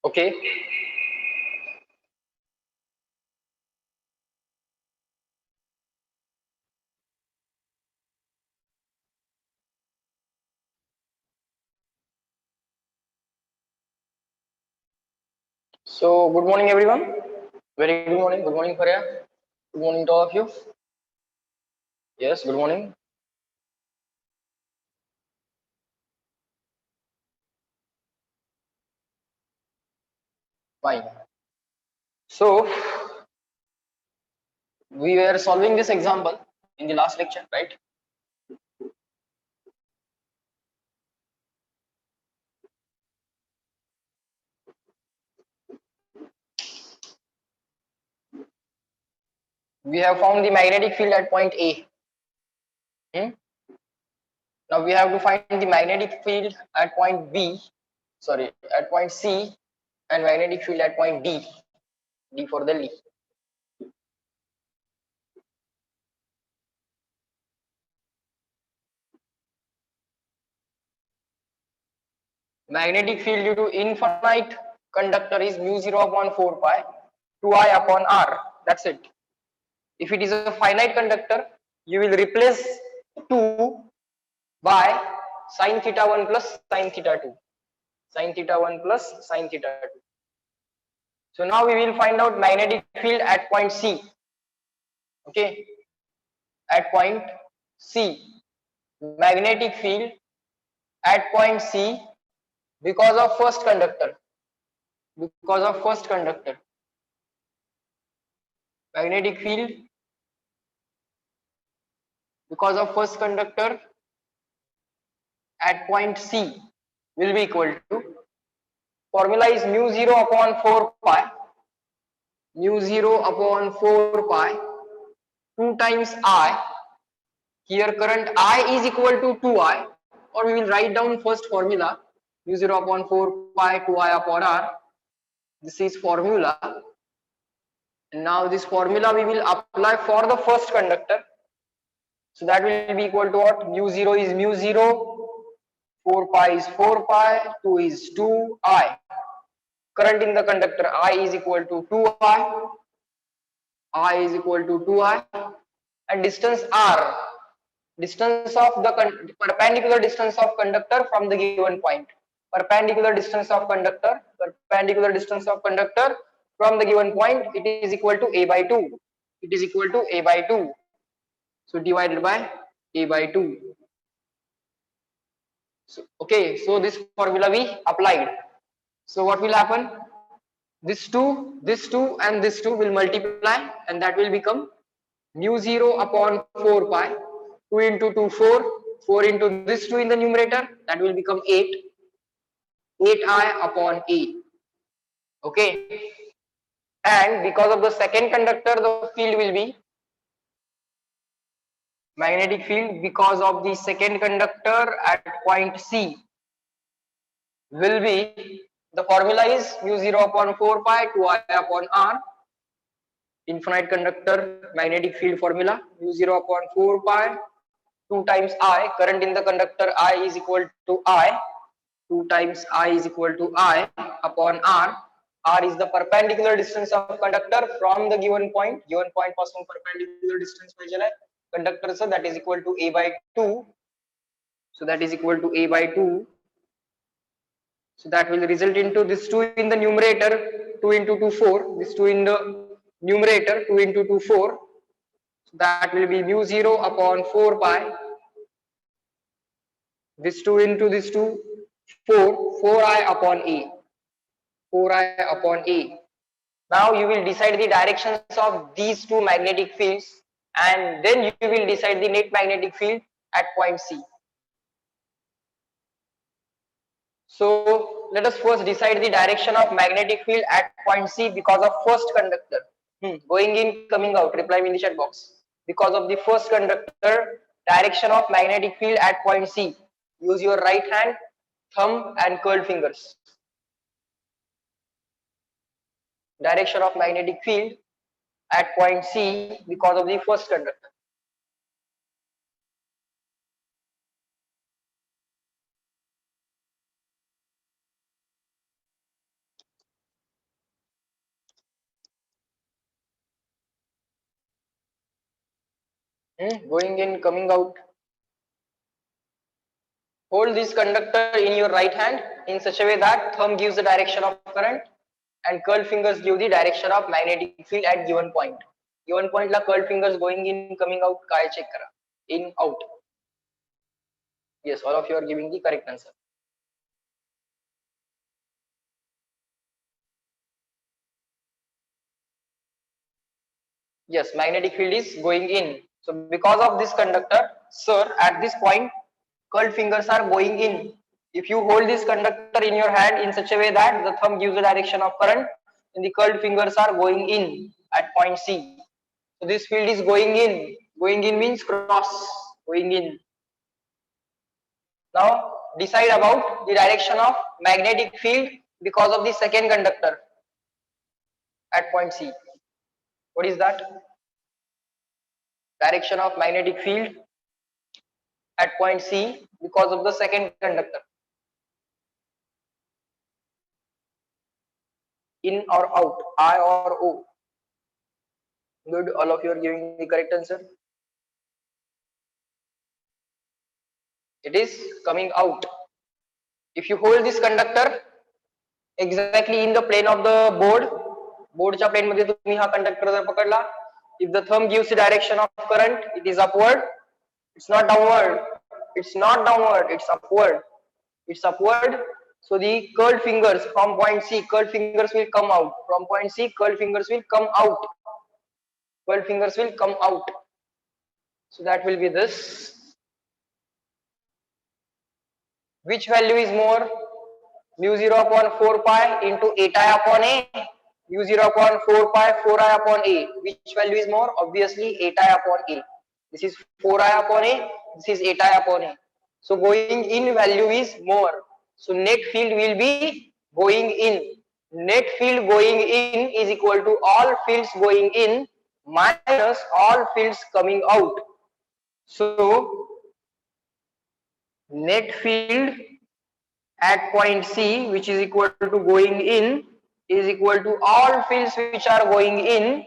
Okay. So good morning everyone. Very good morning. Good morning Faria. Good morning to all of you. Yes, good morning. Fine. So we were solving this example in the last lecture, right? We have found the magnetic field at point A. Hmm? Now we have to find the magnetic field at point B, sorry, at point C, and magnetic field at point D. D for Delhi. Magnetic field due to infinite conductor is mu 0 upon 4 pi 2I upon R. That's it. If it is a finite conductor, you will replace 2 by sine theta 1 plus sine theta 2. Sine theta 1 plus sine theta 2. So now we will find out magnetic field at point C. Okay. At point C. Magnetic field at point C because of first conductor. Because of first conductor. Magnetic field because of first conductor at point C will be equal to, formula is mu 0 upon 4 pi, mu 0 upon 4 pi 2 times I. Here current I is equal to 2I, or we will write down first formula, mu 0 upon 4 pi 2I upon R. This is formula, and now this formula we will apply for the first conductor. So that will be equal to what? Mu 0 is mu 0, 4 pi is 4 pi, 2 is 2I. Current in the conductor I is equal to 2I. I is equal to 2I, and distance R, distance of the perpendicular distance of conductor from the given point. Perpendicular distance of conductor, perpendicular distance of conductor from the given point, it is equal to A by 2. It is equal to A by 2. So divided by A by 2. So, okay, so this formula we applied. So what will happen? This 2, and this 2 will multiply, and that will become mu 0 upon 4 pi, 2 into 2 4, 4 into this 2 in the numerator, that will become 8, 8I upon A. Okay, and because of the second conductor, the field will be magnetic field because of the second conductor at point C will be, the formula is mu 0 upon 4 pi 2I upon R. Infinite conductor magnetic field formula, mu 0 upon 4 pi 2 times I. Current in the conductor I is equal to I. 2 times I is equal to I upon R. R is the perpendicular distance of conductor from the given point. Given point पासून perpendicular distance पाहिजे conductor, so that is equal to A by 2. So that is equal to A by 2. So that will result into this 2 in the numerator, 2 into 2 4. This 2 in the numerator, 2 into 2 4. So that will be mu 0 upon 4 pi. This 2 into this 2, 4, 4I upon A. 4I upon A. Now you will decide the directions of these two magnetic fields, and then you will decide the net magnetic field at point C. So let us first decide the direction of magnetic field at point C because of first conductor. Going in, coming out, reply me in the chat box. Because of the first conductor, direction of magnetic field at point C. Use your right hand, thumb and curled fingers. Direction of magnetic field at point C because of the first conductor. Going in, coming out. Hold this conductor in your right hand in such a way that thumb gives the direction of current and curled fingers give the direction of magnetic field at given point. Given point la curled fingers going in, coming out. काय check करा. In, out. Yes, all of you are giving the correct answer. Yes, magnetic field is going in. So because of this conductor, sir, at this point, curled fingers are going in. If you hold this conductor in your hand in such a way that the thumb gives the direction of current, then the curled fingers are going in at point C. So this field is going in. Going in means cross. Going in. Now decide about the direction of magnetic field because of the second conductor at point C. What is that? Direction of magnetic field at point C because of the second conductor. In or out, I or O. Good, all of you are giving the correct answer. It is coming out. If you hold this conductor exactly in the plane of the board, boardच्या plane मध्ये तुम्ही हा conductor जर पकडला, if the thumb gives the direction of current, it is upward. It's not downward. It's not downward. It's upward. It's upward. So the curled fingers from point C, curled fingers will come out. From point C, curled fingers will come out. Curled fingers will come out. So that will be this. Which value is more? Mu 0 upon 4 pi into 8i upon a. Mu 0 upon 4 pi 4i upon a. Which value is more? Obviously 8i upon a. This is 4i upon a. This is 8i upon a. So going in value is more. So net field will be going in. Net field going in is equal to all fields going in minus all fields coming out. So net field at point C, which is equal to going in, is equal to all fields which are going in,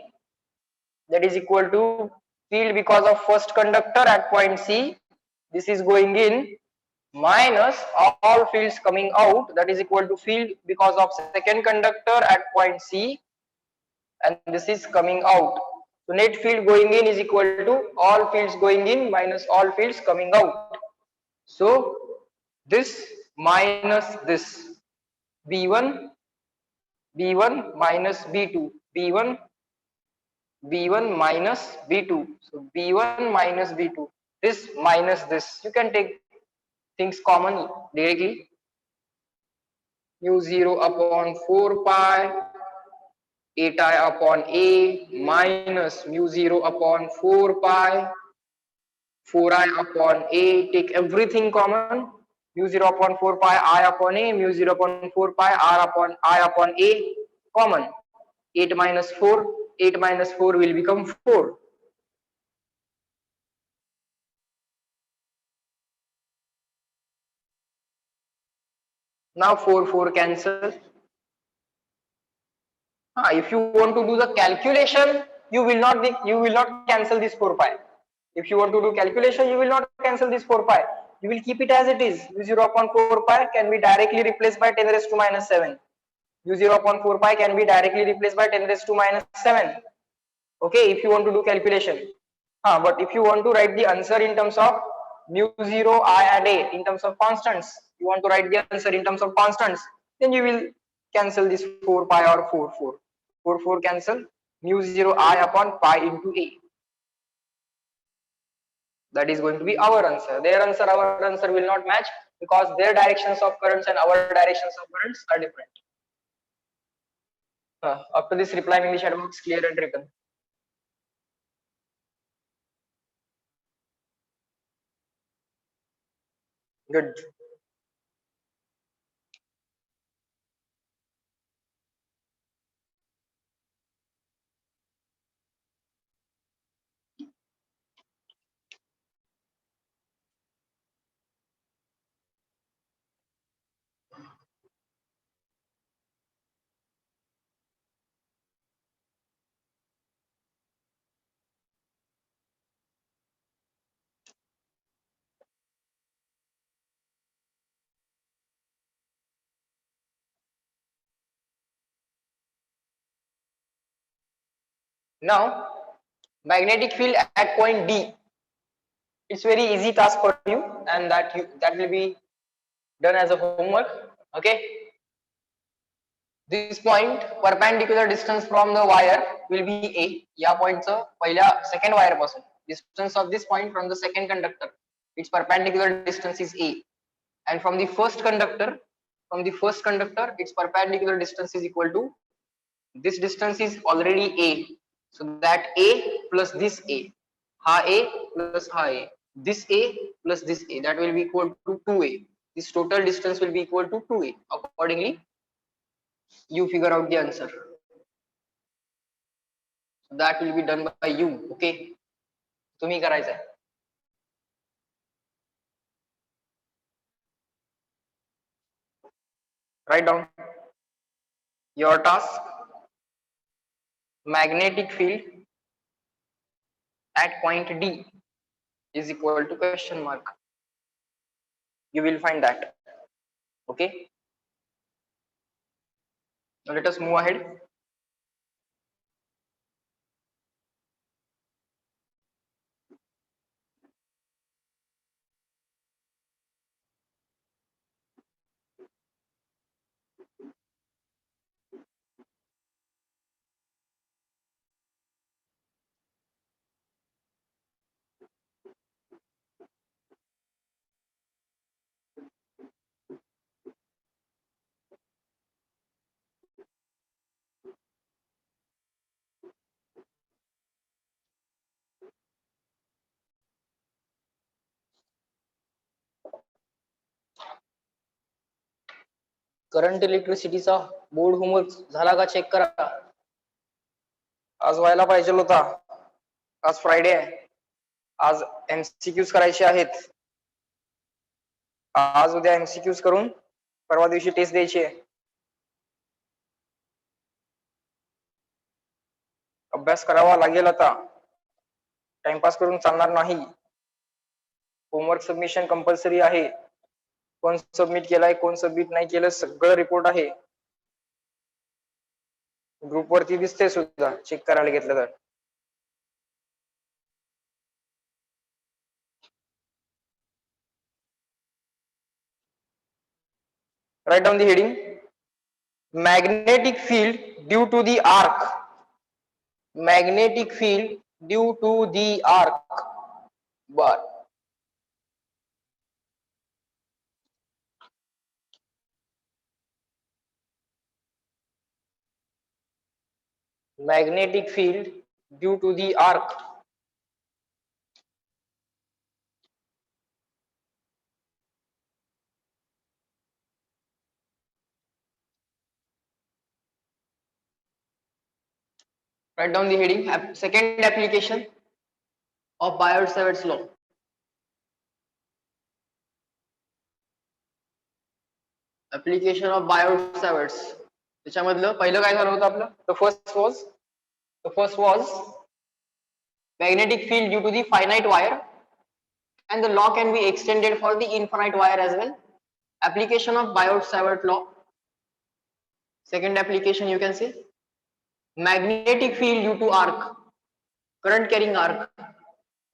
that is equal to field because of first conductor at point C, this is going in, minus all fields coming out, that is equal to field because of second conductor at point C, and this is coming out. So net field going in is equal to all fields going in minus all fields coming out. So this minus this, B1 minus B2, B1 minus B2. So B1 minus B2, this minus this. You can take things common directly. Mu 0 upon 4 pi 8i upon a minus mu 0 upon 4 pi 4i upon a. Take everything common. Mu 0 upon 4 pi I upon a, mu 0 upon 4 pi r upon I upon a common. 8 minus 4, 8 minus 4 will become 4. Now 4 cancel. If you want to do the calculation, you will not cancel this 4 pi. If you want to do calculation, you will not cancel this 4 pi. You will keep it as it is. Mu 0 upon 4 pi can be directly replaced by 10 raised to minus 7. Mu 0 upon 4 pi can be directly replaced by 10 raised to minus 7. Okay, if you want to do calculation. But if you want to write the answer in terms of mu 0, I and a in terms of constants, you want to write the answer in terms of constants, then you will cancel this 4 pi or 4 cancel, mu 0 I upon pi into a. That is going to be our answer. Our answer will not match because their directions of currents and our directions of currents are different. After this, reply in English chat box, clear and written. Good. Now, magnetic field at point D. It's very easy task for you, and that will be done as a homework. Okay. This point, perpendicular distance from the wire will be A. या पॉइंटचं पहिल्या second wire पासून distance of this point from the second conductor, its perpendicular distance is A, and from the first conductor, its perpendicular distance is equal to, this distance is already A, so that A plus this A, ha A plus ha A, this A plus this A, that will be equal to 2A. This total distance will be equal to 2A. Accordingly, you figure out the answer. So that will be done by you. Okay, तुम्ही करायचं. Write down your task. Magnetic field at point D is equal to question mark. You will find that. Okay. Now let us move ahead. Current इलेक्ट्रिसिटीचा board homework झाला का check करा. आज व्हायला पाहिजे होता. आज फ्रायडे आहे. आज एमसीक्यूज करायचे आहेत. आज उद्या एमसीक्यूज करून परवा दिवशी टेस्ट द्यायची आहे. अभ्यास करावा लागेल आता. टाइमपास करून चालणार नाही. होमवर्क सबमिशन कंपल्सरी आहे. कोण सबमिट केलाय, कोण सबमिट नाही केलं, सगळं रिपोर्ट आहे. ग्रुप वरती दिसते सुद्धा, चेक करायला घेतलं तर. Write down the heading. Magnetic field due to the arc. Magnetic field due to the arc. Bar. Magnetic field due to the arc. Write down the heading. Second application of Biot-Savart's law. Application of Biot-Savart's. त्याच्यामधलं पहिलं काय झालं होतं आपलं? The first was magnetic field due to the finite wire, and the law can be extended for the infinite wire as well. Application of Biot-Savart law. Second application, you can say magnetic field due to arc, current carrying arc.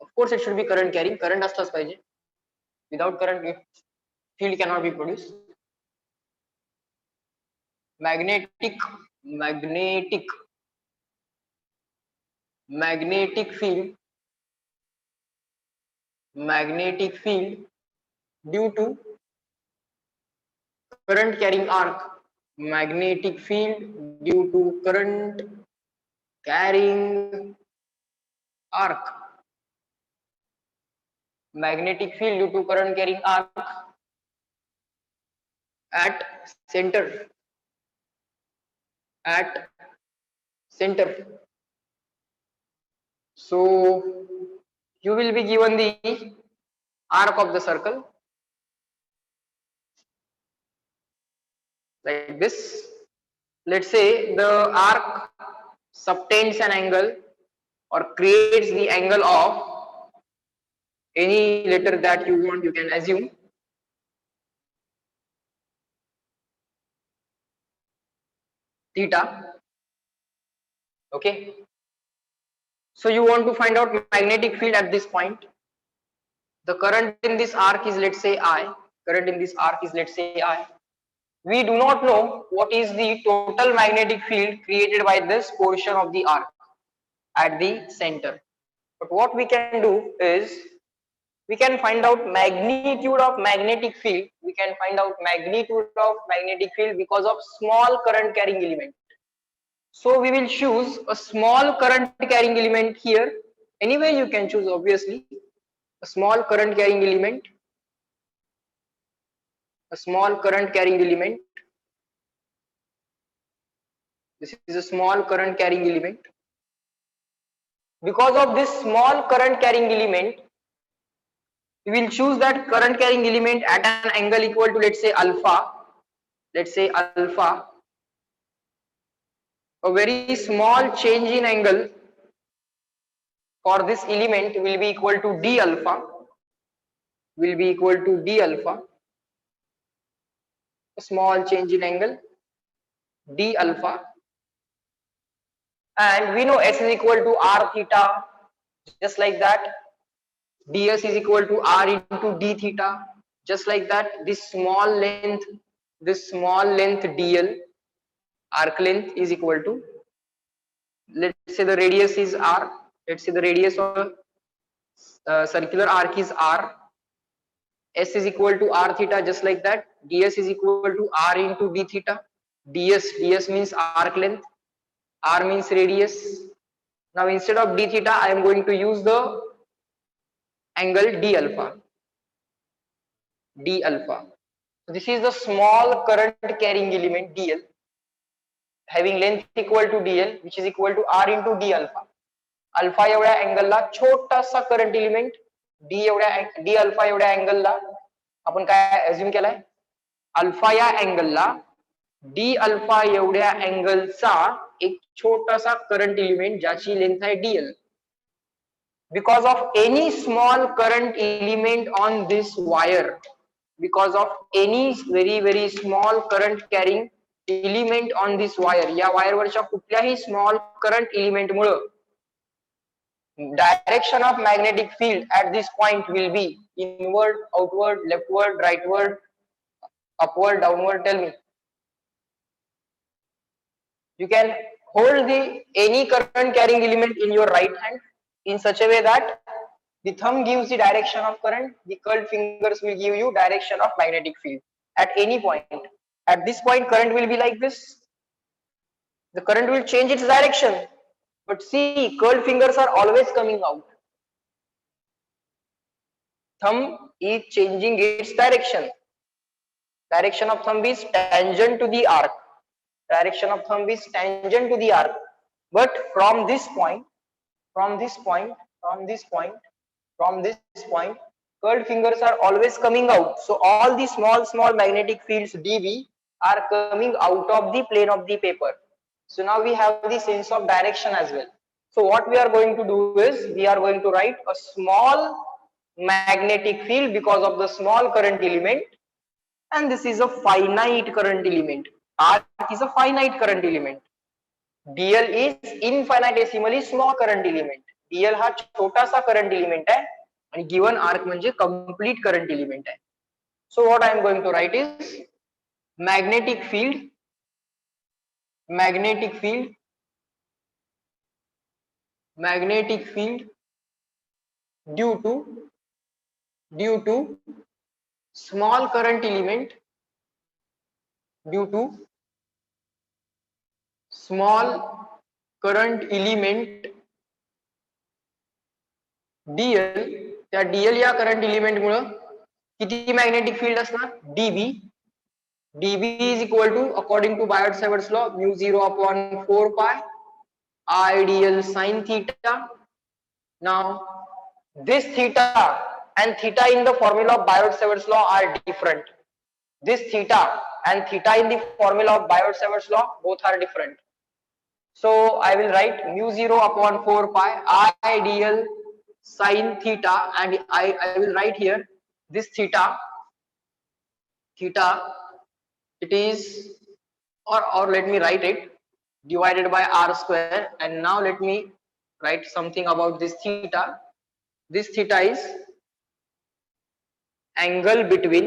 Of course, it should be current carrying. Current असलाच पाहिजे. Without current, field cannot be produced. Magnetic field due to current carrying arc. Magnetic field due to current carrying arc. Magnetic field due to current carrying arc at center. So you will be given the arc of the circle like this. Let's say the arc subtends an angle or creates the angle of any letter that you want. You can assume theta. Okay, So you want to find out magnetic field at this point. The current in this arc is, let's say, I. Current in this arc is, let's say, I. We do not know what is the total magnetic field created by this portion of the arc at the center. But what we can do is we can find out magnitude of magnetic field. We can find out magnitude of magnetic field because of small current carrying element. So we will choose a small current carrying element here. Anyway, you can choose obviously a small current carrying element, a small current carrying element. This is a small current carrying element. Because of this small current carrying element, we will choose that current carrying element at an angle equal to, let's say, alpha. Let's say alpha. A very small change in angle for this element will be equal to d alpha. Will be equal to d alpha. A small change in angle d alpha, and we know s is equal to r theta. Just like that, ds is equal to r into d theta. Just like that, this small length dl, arc length, is equal to, let's say the radius is r. Let's say the radius of circular arc is r. S is equal to r theta. Just like that, ds is equal to r into d theta. ds means arc length, r means radius. Now instead of d theta, I am going to use the angle d alpha. D alpha. So this is the small current carrying element dl having length equal to dl, which is equal to r into d alpha. Alpha एवढ्या अँगलला छोटासा current element D alpha एवढ्या अँगलला आपण काय assume केलाय, alpha या अँगलला D alpha एवढ्या अँगलचा एक छोटासा करंट एलिमेंट ज्याची लेंथ आहे dl. Because of any small current element on this wire, because of any very small current carrying element on this wire, या वायर वरच्या कुठल्याही small current element Mule direction of magnetic field at this point will be inward, outward, leftward, rightward, upward, downward. Tell me. You can hold the any current carrying element in your right hand in such a way that the thumb gives the direction of current, the curled fingers will give you direction of magnetic field at any point. At this point, current will be like this. The current will change its direction. But see, curled fingers are always coming out. Thumb is changing its direction. Direction of thumb is tangent to the arc. Direction of thumb is tangent to the arc. But from this point, curled fingers are always coming out. So all the small magnetic fields dV are coming out of the plane of the paper. So now we have the sense of direction as well. So what we are going to do is we are going to write a small magnetic field because of the small current element, and this is a finite current element. Arc is a finite current element. dl is infinitesimally small current element. dl हा छोटासा current element आहे आणि given arc म्हणजे complete current element आहे. So what I am going to write is magnetic field due to small current element, due to small current element dl, त्या dl या current element मुळे किती magnetic field असणार, dv. dv is equal to, according to Biot-Savart's law, mu 0 upon 4 pi I dl sin theta. Now this theta and theta in the formula of Biot-Savart's law are different. This theta and theta in the formula of Biot-Savart's law both are different. So I will write mu 0 upon 4 pi I dl sin theta, and I will write here this theta it is, or let me write it, divided by r square. And now let me write something about this theta. This theta is angle between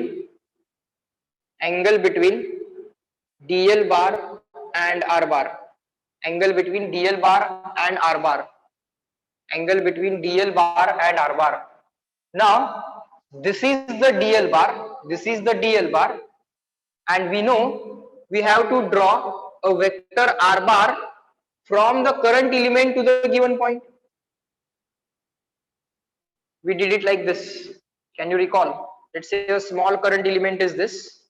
dl bar and r bar. Angle between dl bar and r bar. Angle between dl bar and r bar. Now this is the dl bar. This is the dl bar, and we know we have to draw a vector r bar from the current element to the given point. We did it like this. Can you recall? Let's say a small current element is this.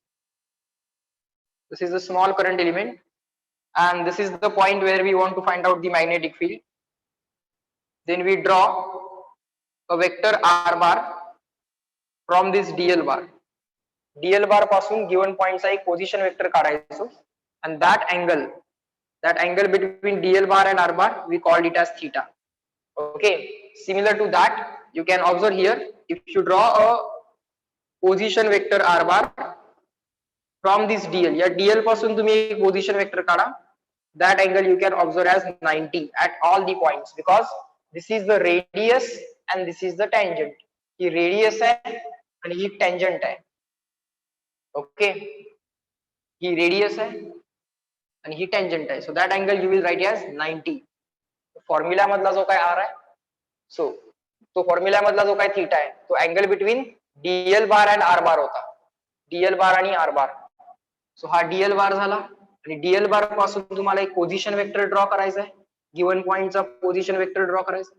This is a small current element, and this is the point where we want to find out the magnetic field. Then we draw a vector r bar from this dl bar. dl bar पासून given point चा एक position vector काढायचो, and that angle between dl bar and r bar, we called it as theta. Okay, similar to that, you can observe here, if you draw a position vector r bar from this dl, या dl पासून तुम्ही एक position vector काढा, that angle you can observe as 90 at all the points, because this is the radius and this is the tangent. He radius आहे आणि ही tangent आहे. Okay, ही radius आहे आणि ही tangent आहे. So that angle you will write as 90. Formula मधला जो काय r आहे, सो तो फॉर्म्युला मधला जो काय थीटा आहे, तो angle between dl bar and r बार होता. dl बार आणि r बार. सो हा dl बार झाला, आणि dl बार पासून तुम्हाला एक पोझिशन वेक्टर ड्रॉ करायचा आहे. गिवन पॉइंटचा पोझिशन वेक्टर ड्रॉ करायचा.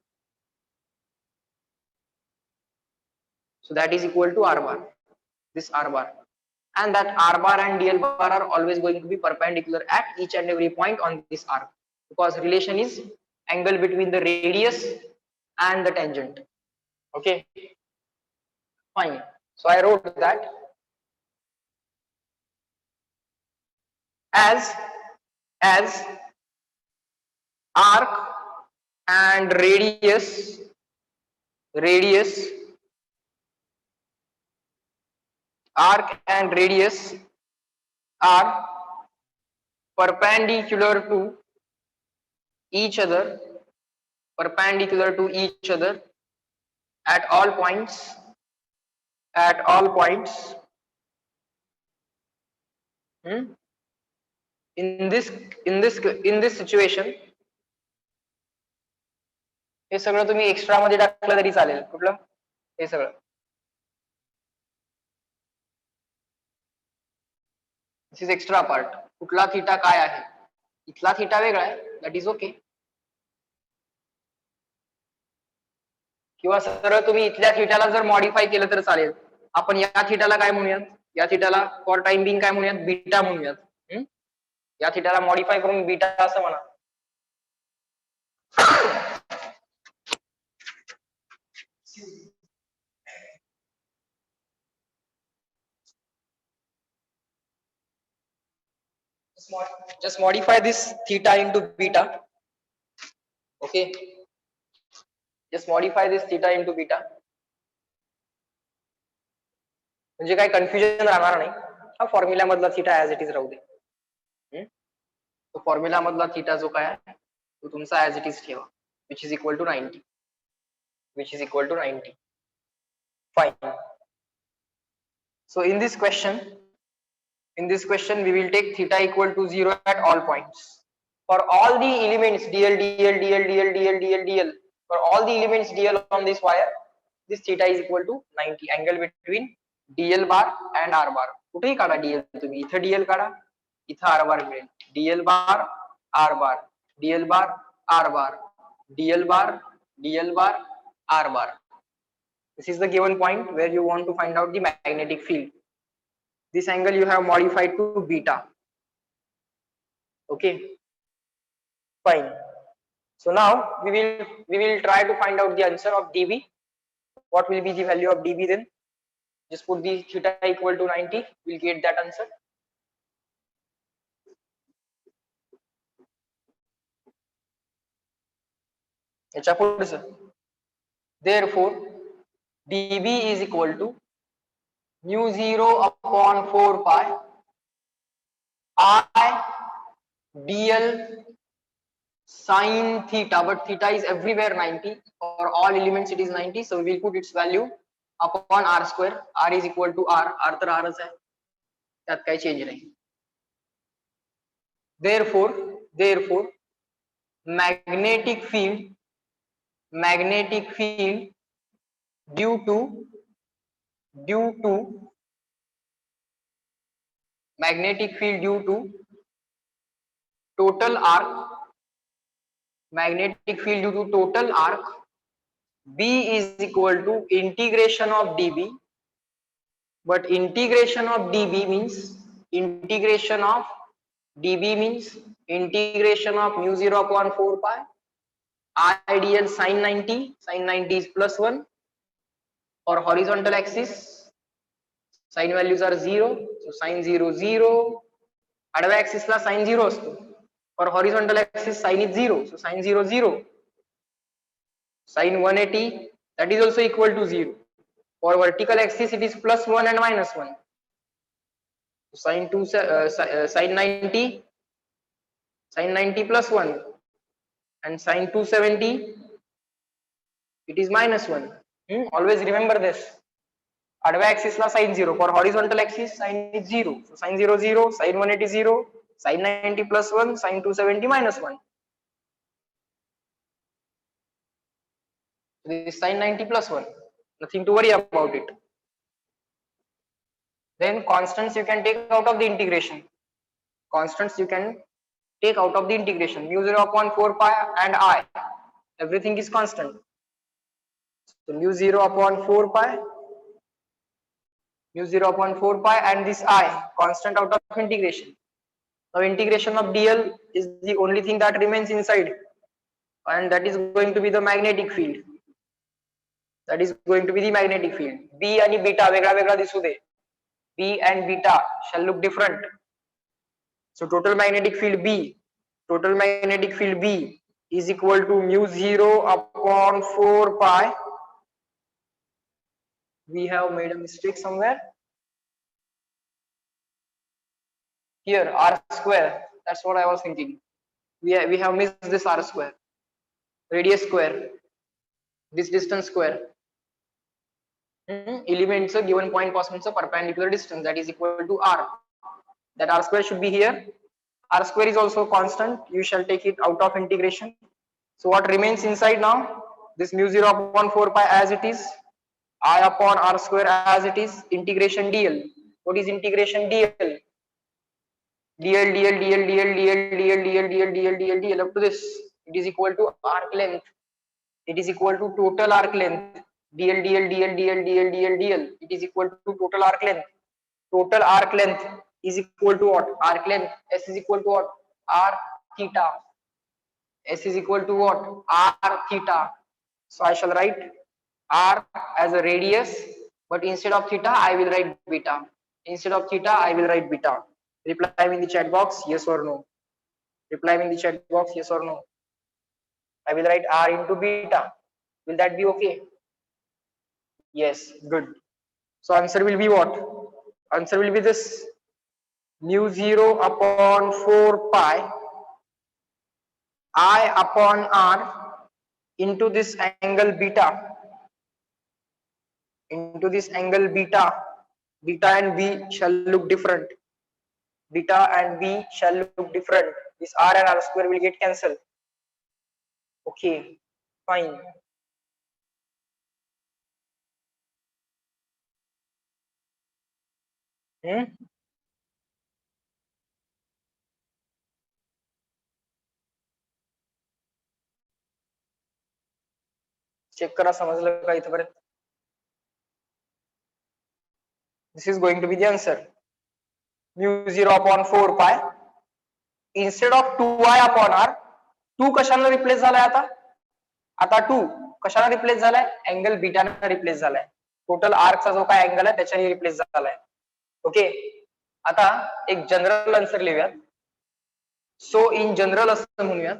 So that is equal to r bar, this r bar, and that r bar and dl bar are always going to be perpendicular at each and every point on this arc, because relation is angle between the radius and the tangent. Okay, fine. So I wrote that as arc and radius are perpendicular to each other at all points in this situation. हे सगळं तुम्ही extra मध्ये टाकलं तरी चालेल. कुठलं हे सगळं, this is extra part. कुठला theta काय आहे, इथला थीटा वेगळा आहे, दॅट इज ओके. किंवा सरळ तुम्ही इथल्या थीटाला जर मॉडिफाय केलं तर चालेल. आपण या थीटाला काय म्हणूयात, या थीटाला फॉर टाइम बिंग काय म्हणूयात, बीटा म्हणूयात. या थीटाला मॉडिफाय करून बीटा असं म्हणा. Just modify this theta into beta. Okay, just modify this theta into beta. म्हणजे काय कन्फ्युजन राहणार नाही. हा फॉर्म्युला मधला थीटा ऍज इट इज राहू दे. तो फॉर्म्युला मधला थीटा जो काय आहे तो तुमचा ऍज इट इज ठेवा, which is equal to 90. Fine. So in this question we will take theta equal to 0 at all points for all the elements dl. For all the elements dl on this wire, this theta is equal to 90. Angle between dl bar and r bar. कुठेही काढा dl तुम्ही, इथं dl काढा, इथं r bar मिळेल. dl bar r bar, dl bar r bar, dl bar r bar. This is the given point where you want to find out the magnetic field. This angle you have modified to beta. Okay, fine. So now we will try to find out the answer of dB. What will be the value of dB then? Just put the theta equal to 90. We'll get that answer. Therefore dB is equal to mu 0 upon 4 pi I dl sine theta, but theta is everywhere 90. For all elements it is 90, so we will put its value upon r square. R is equal to r. R तर rच आहे, त्यात काही change नाही. Therefore magnetic field due to magnetic field due to total arc, magnetic field due to total arc, B is equal to integration of dB, but integration of dB means integration of mu 0 upon 4 pi ideal sin 90. Sin 90 is plus 1. For horizontal axis sin values are 0, so sin 0 0. आडव्या axis ला sin 0 असतो. For horizontal axis sin is 0, so sin 0 0. Sin 180, that is also equal to 0. For vertical axis it is plus 1 and minus 1. Sin 90 plus 1, and sin 270 it is minus 1. Always remember this. आडव्या axis La sin 0, for horizontal axis sin is 0, so sin 0 0, sin 180 0, sin 90 plus 1, sin 270 minus 1. This is sin 90 plus 1, nothing to worry about it. Then constants you can take out of the integration. Mu 0 upon 4 pi and I, everything is constant. So mu 0 upon 4 pi and this I, constant out of integration. Now integration of dl is the only thing that remains inside, and that is going to be the magnetic field. B and beta वेगळा वेगळा दिसू दे. B and beta shall look different. So total magnetic field B is equal to mu 0 upon 4 pi. We have made a mistake somewhere. Here r square, that's what I was thinking. We have missed this r square. Radius square, this distance square. Elements a given point पासून perpendicular distance, that is equal to r. That r square should be here. R square is also constant. You shall take it out of integration. So what remains inside now? This mu 0 upon 4 pi as it is, I upon r square as it is, integration dl. What is integration dl? dl up to this. It is equal to arc length. It is equal to total arc length. dl. It is equal to total arc length. Total arc length is equal to what? Arc length. S is equal to what? R theta. S is equal to what? R theta. So I shall write R as a radius, but instead of theta I will write beta. Reply me in the chat box, yes or no. I will write R into beta. Will that be okay? Yes, good. So answer will be what? Answer will be this: mu 0 upon 4 pi I upon r into this angle beta. Beta and b shall look different. This r and r square will get cancelled. Okay, fine. Check करा, समजलं का इथपर्यंत? This is going to be the answer. Mu 0 upon 4 pi instead of 2i upon r. 2 कशाला replace झालाय आता 2 कशाला replace झालाय? Angle beta ने रिप्लेस झालाय. टोटल आर्क चा जो काय अँगल आहे त्याच्याने रिप्लेस झालाय. ओके, आता एक जनरल आन्सर लिहूयात. सो इन जनरल असं म्हणूयात,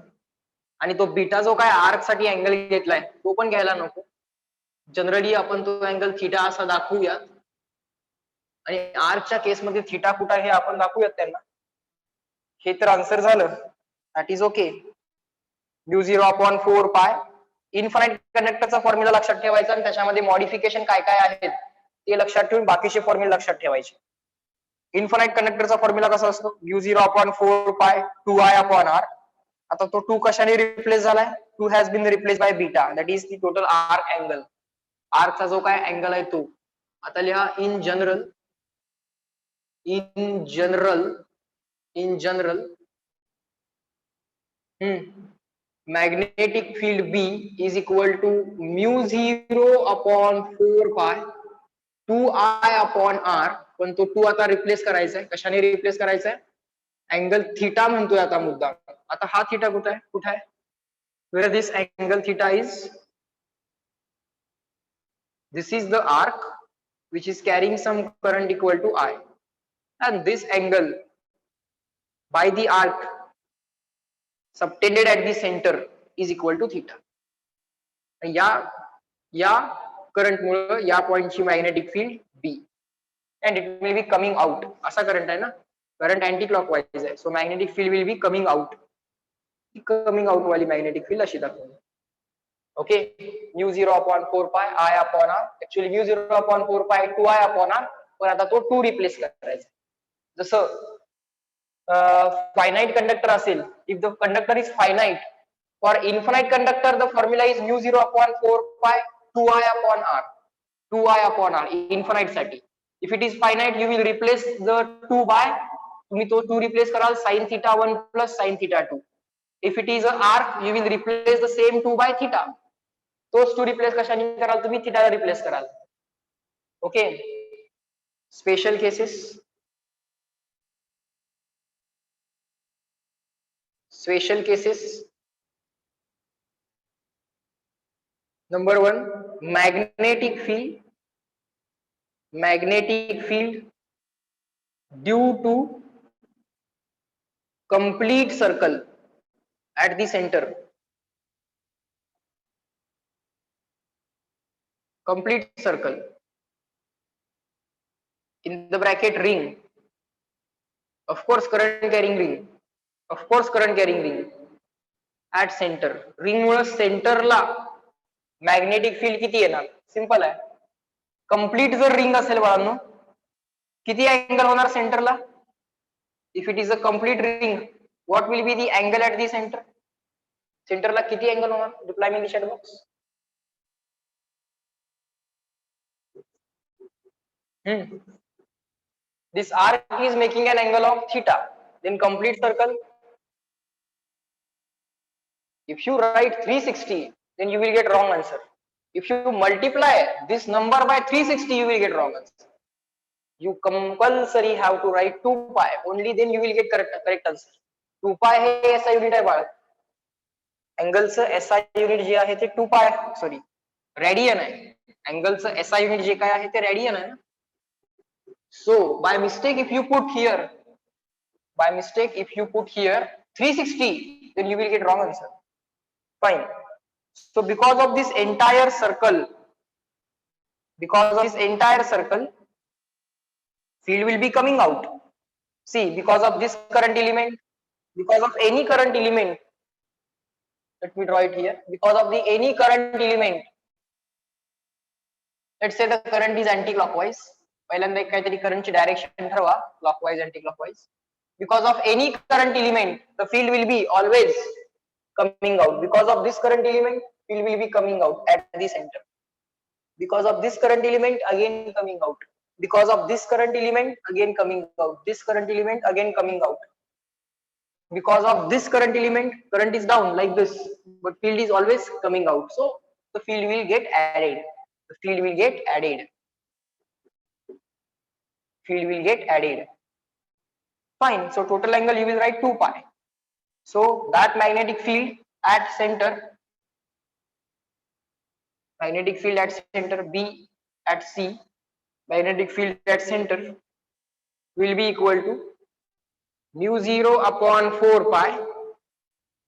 आणि तो बीटा जो काय आर्क साठी अँगल घेतलाय तो पण घ्यायला नको. जनरली आपण तो अँगल थीटा असा दाखवूयात, आणि आर्कच्या केसमध्ये थीटा कुठं हे आपण दाखवूयात त्यांना. हे तर आन्सर झालं, that is okay. Mu 0 upon 4 pi. Infinite कंडक्टरचा फॉर्म्युला लक्षात ठेवायचा आणि त्याच्यामध्ये मॉडिफिकेशन काय काय आहेत ते लक्षात ठेवून बाकीचे फॉर्म्युला लक्षात ठेवायचे. इन्फानाइट कंडक्टरचा फॉर्म्युला कसा असतो? Mu 0 upon 4 pi 2i upon r. आता तो 2 कशाने रिप्लेस झालाय? 2 has been replace by beta, that is the total arc angle. आर्कचा जो काय अँगल आहे तो. आता लिहा in general magnetic field B is equal to mu 0 upon 4 pi 2i upon r. पण तो 2 आता रिप्लेस करायचा आहे. कशाने रिप्लेस करायचा आहे? अँगल थीटा म्हणतोय आता मुद्दा. आता हा थीटा कुठे आहे? कुठे आहे? Where this angle theta is? This is the arc which is carrying some current equal to I, and this angle by the arc subtended at the center is equal to theta. या current मुळे या पॉइंटची magnetic field B and it will be coming out. असा current आहे ना, current anticlockwise आहे, so magnetic field will be coming out. Coming out वाली magnetic field अशी दाखवली. Okay, mu 0 upon 4 pi I upon r. Actually mu 0 upon 4 pi 2i upon r, पण आता तो 2 रिप्लेस करायचा. जसं फायनाइट कंडक्टर असेल, if the conductor is finite, for infinite conductor the formula is mu 0 upon 4 pi 2i upon r. 2i upon r infinite साठी. If it is finite you will replace the 2 by, तुम्ही तो 2 replace कराल sin theta 1 plus sin theta 2. If it is a arc you will replace the same 2 by theta. तोच 2 replace कशाने कराल? तुम्ही थीटाला replace कराल. Okay, special cases. Special cases. Number 1, magnetic field. Magnetic field due to complete circle at the center. Complete circle. In the bracket ring. Of course, current carrying ring. Of course, current carrying ring. At center. Ring मुळे सेंटरला magnetic field किती येणार? Simple आहे. Complete जर ring असेल बाळांनो, किती angle होणार सेंटरला? If it is a complete ring, what will be the angle at the centre? सेंटरला किती अँगल होणार? Reply me in the chat box. This arc is making an angle of theta. Then complete circle. If you write 360, then you will get wrong answer. If you multiply this number by 360, you will get wrong answer. You compulsory have to write 2 pi. Only then you will get correct answer. 2 pi hey SI unit आहे बाळ. अँगलचं SI unit जे आहे ते 2 pi, sorry radian आहे. अँगलचं SI unit जे काय आहे ते radian आहे. So by mistake if you put here 360, then you will get wrong answer. Fine. So because of this entire circle, field will be coming out. See, because of this current element, because of any current element, let me draw it here. Because of any current element, let's say the current is anti-clockwise. पहिल्यांदा एक काहीतरी करंटची direction ठरवा, clockwise anti clockwise. Because of any current element, the field will be always coming out. Because of this current element, field will be coming out at the center. Because of this current element, again coming out. Because of this current element, again coming out. This current element again coming out. Because of this current element, current is down like this, but field is always coming out. So the field will get added. The field will get added. Field will get added. Fine. So total angle you will write 2 pi. So that magnetic field at center, magnetic field at center B at C, magnetic field at center will be equal to mu 0 upon 4 pi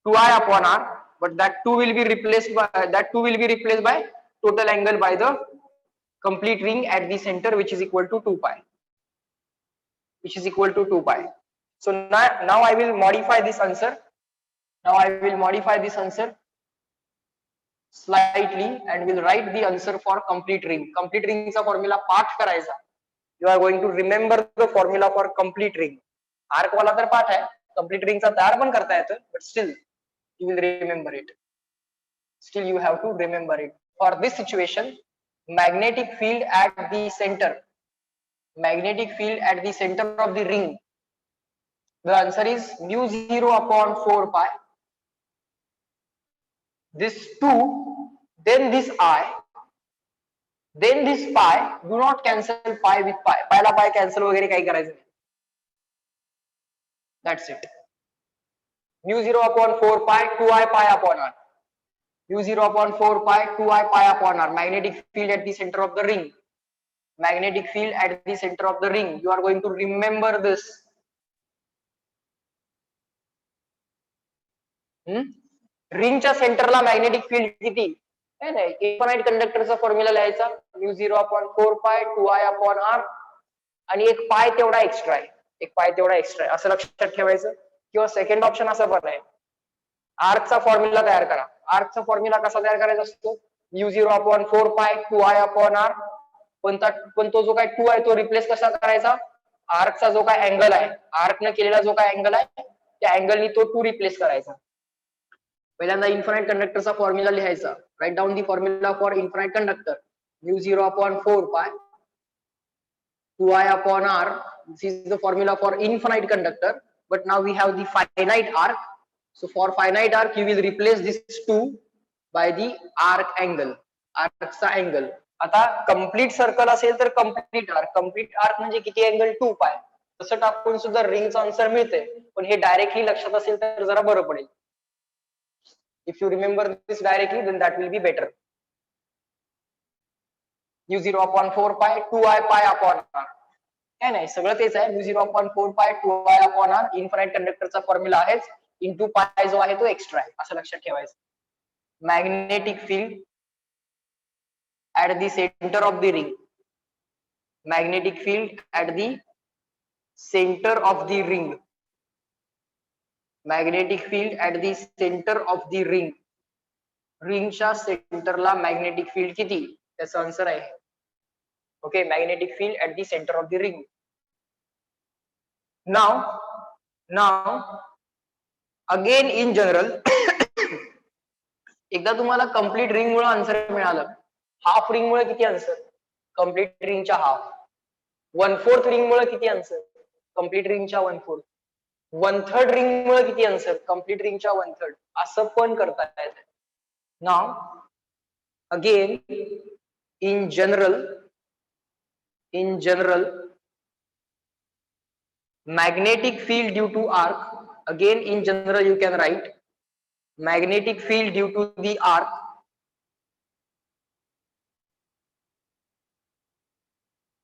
2i upon r, but that 2 will be replaced by total angle by the complete ring at the center, which is equal to 2 pi. So now I will modify this answer. Now I will modify this answer slightly and will write the answer for complete ring. Complete ring चा formula पाठ करायचा. You are going to remember the formula for complete ring. Arc वाला तर पाठ है, complete ring चा तयार पण करता येतं, but still you will remember it. Still you have to remember it. For this situation, magnetic field at the center of the ring, the answer is mu 0 upon 4 pi. This 2, then this I, then this pi. Do not cancel pi with pi. पहला pi cancel वगैरे काही करायचं नाही. That's it. Mu 0 upon 4 pi 2I pi upon r. Mu 0 upon 4 pi 2I pi upon r. Magnetic field at the center of the ring. Magnetic field at the center of the ring. You are going to remember this. रिंगच्या सेंटरला magnetic field किती नाही infinite कंडक्टरचा formula लिहायचा mu 0 upon 4 pi 2I upon r आणि एक पाय तेवढा extra आहे असं लक्षात ठेवायचं. किंवा सेकंड ऑप्शन असं पण आहे, आर्कचा फॉर्म्युला तयार करा. आर्कचा फॉर्म्युला कसा तयार करायचा असतो, mu 0 upon 4 pi 2I upon r. पण तो जो काय 2 आहे तो रिप्लेस कसा करायचा, आर्कचा जो काय अँगल आहे, आर्कने केलेला जो काय अँगल आहे त्या अँगलनी तो 2 रिप्लेस करायचा. पहिल्यांदा इन्फाइनाइट कंडक्टरचा फॉर्म्युला लिहायचा. Write down the formula for infinite conductor. Mu 0 upon 4 pi 2I upon r. This is the formula for infinite conductor, but now we have the finite arc. So for finite arc you will replace this 2 by the arc angle, arcचा angle. आता complete circle असेल तर complete arc म्हणजे किती angle 2 पाय. तसं टाकून सुद्धा रिंगचा answer मिळते, पण हे डायरेक्टली लक्षात असेल तर जरा बरं पडेल. If you remember this directly, then that will be better. Mu 0 upon 4 pi 2I pi upon r. काय नाही सगळं तेच आहे. Mu 0 upon 4 pi 2I upon r. Infinite कंडक्टरचा फॉर्म्युला आहेच. इंटू पाय जो आहे तो एक्स्ट्रा आहे असं लक्षात ठेवायचं. Magnetic field at the centre of the ring. Magnetic field at the centre of the ring. Magnetic field at the centre of the ring. रिंगच्या सेंटरला मॅग्नेटिक फील्ड किती, त्याचा आन्सर आहे. Okay, magnetic field at the center of the ring. Now again in general एकदा तुम्हाला complete ring मुळे answer मिळालं, half ring मुळे किती आन्सर, कंप्लीट रिंगच्या हाफ. 1/4 रिंग मुळे किती आन्सर, कंप्लीट रिंगच्या 1/4. 1/3 रिंग मुळे किती आन्सर, कंप्लीट रिंगच्या 1/3. असं पण करता येतं. Now again in general magnetic field due to arc. Again in general you can write magnetic field due to the arc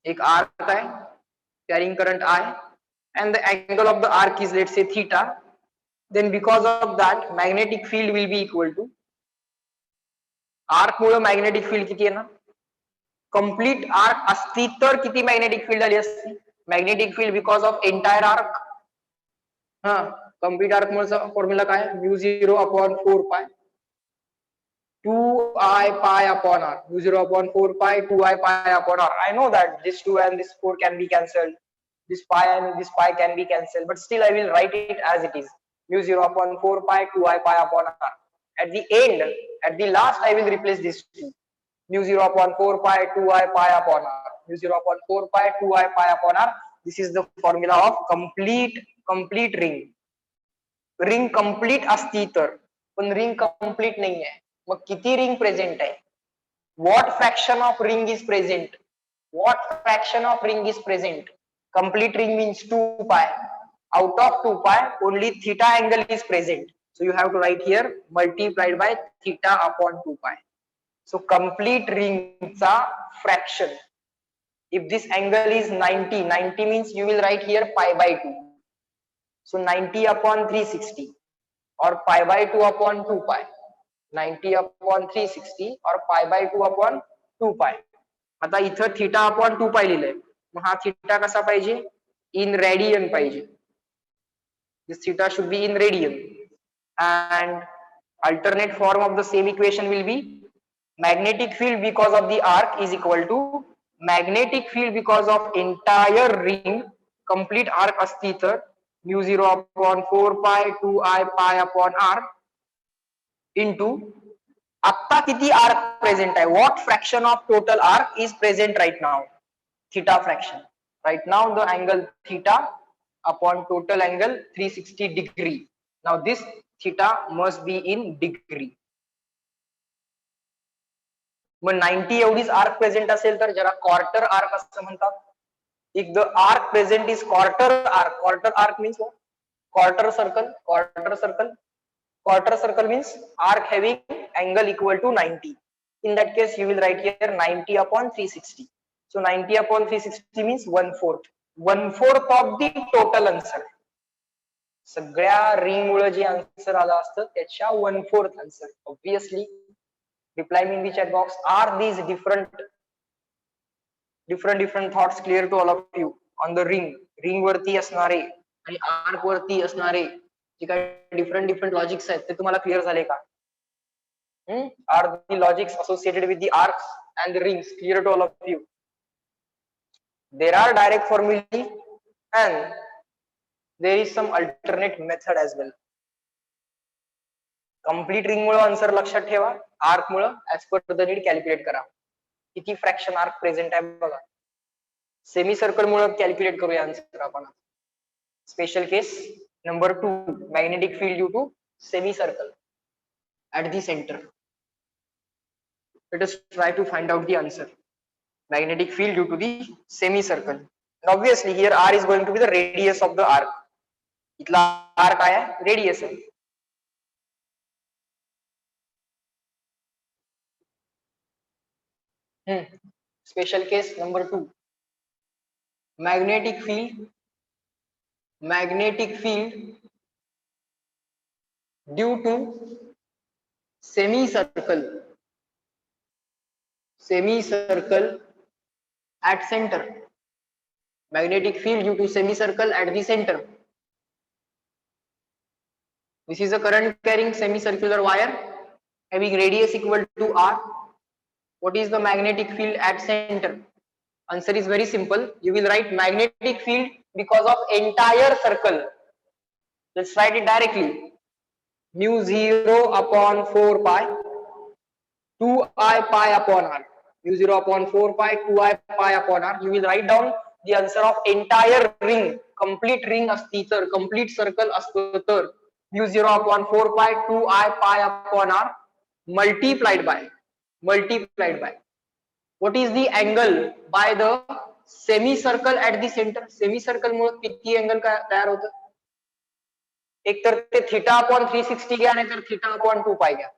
एक arc है carrying current I and the angle of the arc is let's say theta. Then because of that magnetic field will be equal to arc Mule magnetic field किती आहे ना, complete arc असती तर किती magnetic field आली असती, magnetic field because of entire arc. हा complete arc मुळे formula काय, mu 0 upon 4 pi 2I pi upon r. Mu 0 upon 4 pi 2I pi upon r. I know that this 2 and this 4 can be cancelled, this pi and this pi can be cancelled, but still I will write it as it is. Mu 0 upon 4 pi 2I pi upon r. At the end, at the last, I will replace this 2. Mu 0 upon 4 pi 2I pi upon r. Mu 0 upon 4 pi 2I pi upon r. This is the formula of complete ring. Ring complete असती तर, पण ring complete नाही आहे. मग किती ring present आहे, what fraction of ring is present, what fraction of ring is present. Complete ring means 2 pi. Out of 2 pi only theta angle is present, so you have to write here multiplied by theta upon 2 pi. So complete ring चा fraction, if this angle is 90 means you will write here pi by 2, so 90 upon 360 or pi by 2 upon 2 pi. 90 upon 360 or pi by 2 upon 2 pi. आता इथं theta upon 2 पाय लिहिलंय, मग हा theta कसा पाहिजे, in radian पाहिजे. This theta should be in radian. and alternate form of the same equation will be magnetic field because of the arc is equal to magnetic field because of entire ring complete arc असती तर mu 0 upon 4 pi 2i pi upon r into आता किती arc present आहे, what fraction of total arc is present right now, theta fraction. Right now the angle theta upon total angle 360 degree. Now this theta must be in degree. मग 90 एवढीच arc present असेल तर ज्याला quarter arc असं म्हणतात. If the arc present is quarter arc means quarter circle, quarter circle means arc having angle equal to 90. In that case you will write here 90 upon 360. So 90 upon 360 means 1/4. 1/4 of the total answer. सगळ्या ring मुळे जे answer आलं असतं त्याच्या 1/4 answer. Obviously reply me in the chat box. Are these different thoughts clear to all of you on the ring वरती असणारे आणि arc वरती असणारे जे काही डिफरंट लॉजिक्स आहेत ते तुम्हाला क्लिअर झाले का? Are the logics associated with the arcs and the rings clear to all of you? There are direct formulae and there is some alternate method as well. Complete ring मुळे answer लक्षात ठेवा, arc मुळे as per the need calculate करा. किती fraction arc present आहे बघा. Semicircle मुळे calculate करूया आन्सर आपण. Special case number 2 magnetic field due to semicircle at the center. Let us try to find out the answer. Magnetic field due to the semicircle. And obviously here r is going to be the radius of the arc. इथला r काय आहे? Radius आहे. Special case number 2. Magnetic field due to semicircle at center. Magnetic field due to semicircle at the center. This is a current carrying semicircular wire having radius equal to r. What is the magnetic field at center? Answer is very simple. You will write magnetic field because of entire circle. Let's write it directly. Mu 0 upon 4 pi 2i pi upon r. Mu 0 upon 4 pi 2i pi upon r. You will write down the answer of entire ring. Complete ring असती तर, complete circle असतं तर mu 0 upon 4 pi 2i pi upon r multiplied by what is the angle by the semicircle at the center. Semicircle मुळे किती angle तयार होतं? एक तर ते थीटा अपॉन 360 घ्या नाही तर थीटा अपॉन 2 पाय घ्या.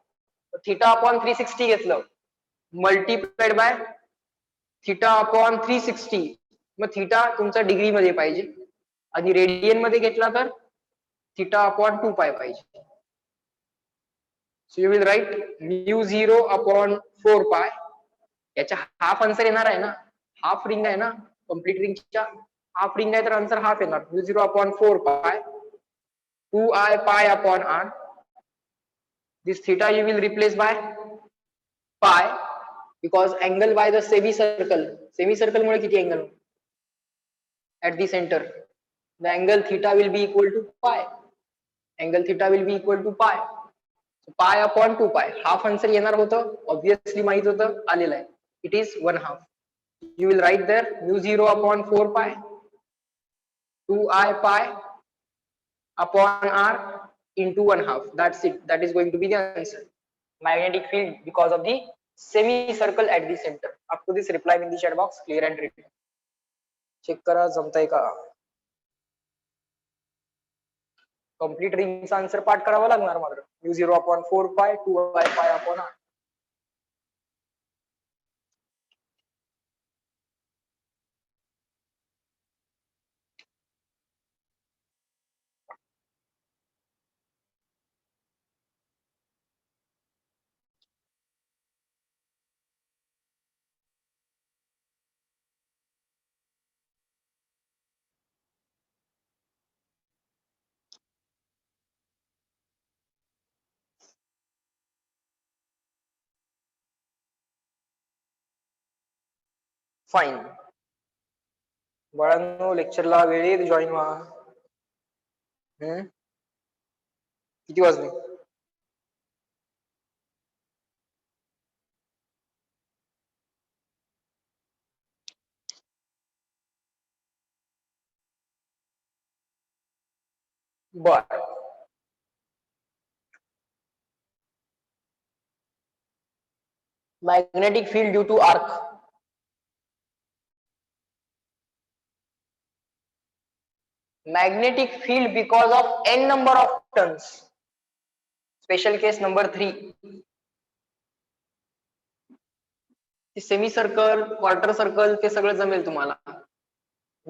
थीटा अपॉन 360 घेतलं multiplied by theta upon 360, mug theta तुमचा डिग्री मध्ये पाहिजे आणि रेडियन मध्ये घेतला तर थीटा अपॉन 2 पाय पाहिजे. So you will write mu 0 upon 4 पाय. याच्या हाफ आन्सर येणार आहे ना, हाफ रिंग आहे ना, कंप्लीट रिंगच्या हाफ रिंग आहे तर आन्सर हाफ येणार. mu 0 upon 4 pi 2i pi upon r. This theta you will replace by pi because angle by the semicircle मुळे किती angle at the center? The angle theta will be equal to pi. So pi upon 2 pi. Half answer येणार होतं, obviously माहित होतं, आलेलं आहे. It is 1/2. You will write there mu 0 upon 4 pi 2i pi upon r into 1/2. That's it. That is going to be the answer. Magnetic field because of the semicircle at the center. Up to this reply in the chat box clear and written. Check करा जमतंय का. Complete रिंगचा answer पाठ करावा लागणार मात्र. mu 0 upon 4 pi 2i pi upon r. Fine. बाळांनो लेक्चरला वेळेत join व्हा. किती वाजले? बर. Magnetic field due to arc. Magnetic field because of n number of turns. Special case number 3. Semi circle, quarter circle ते सगळं जमेल तुम्हाला.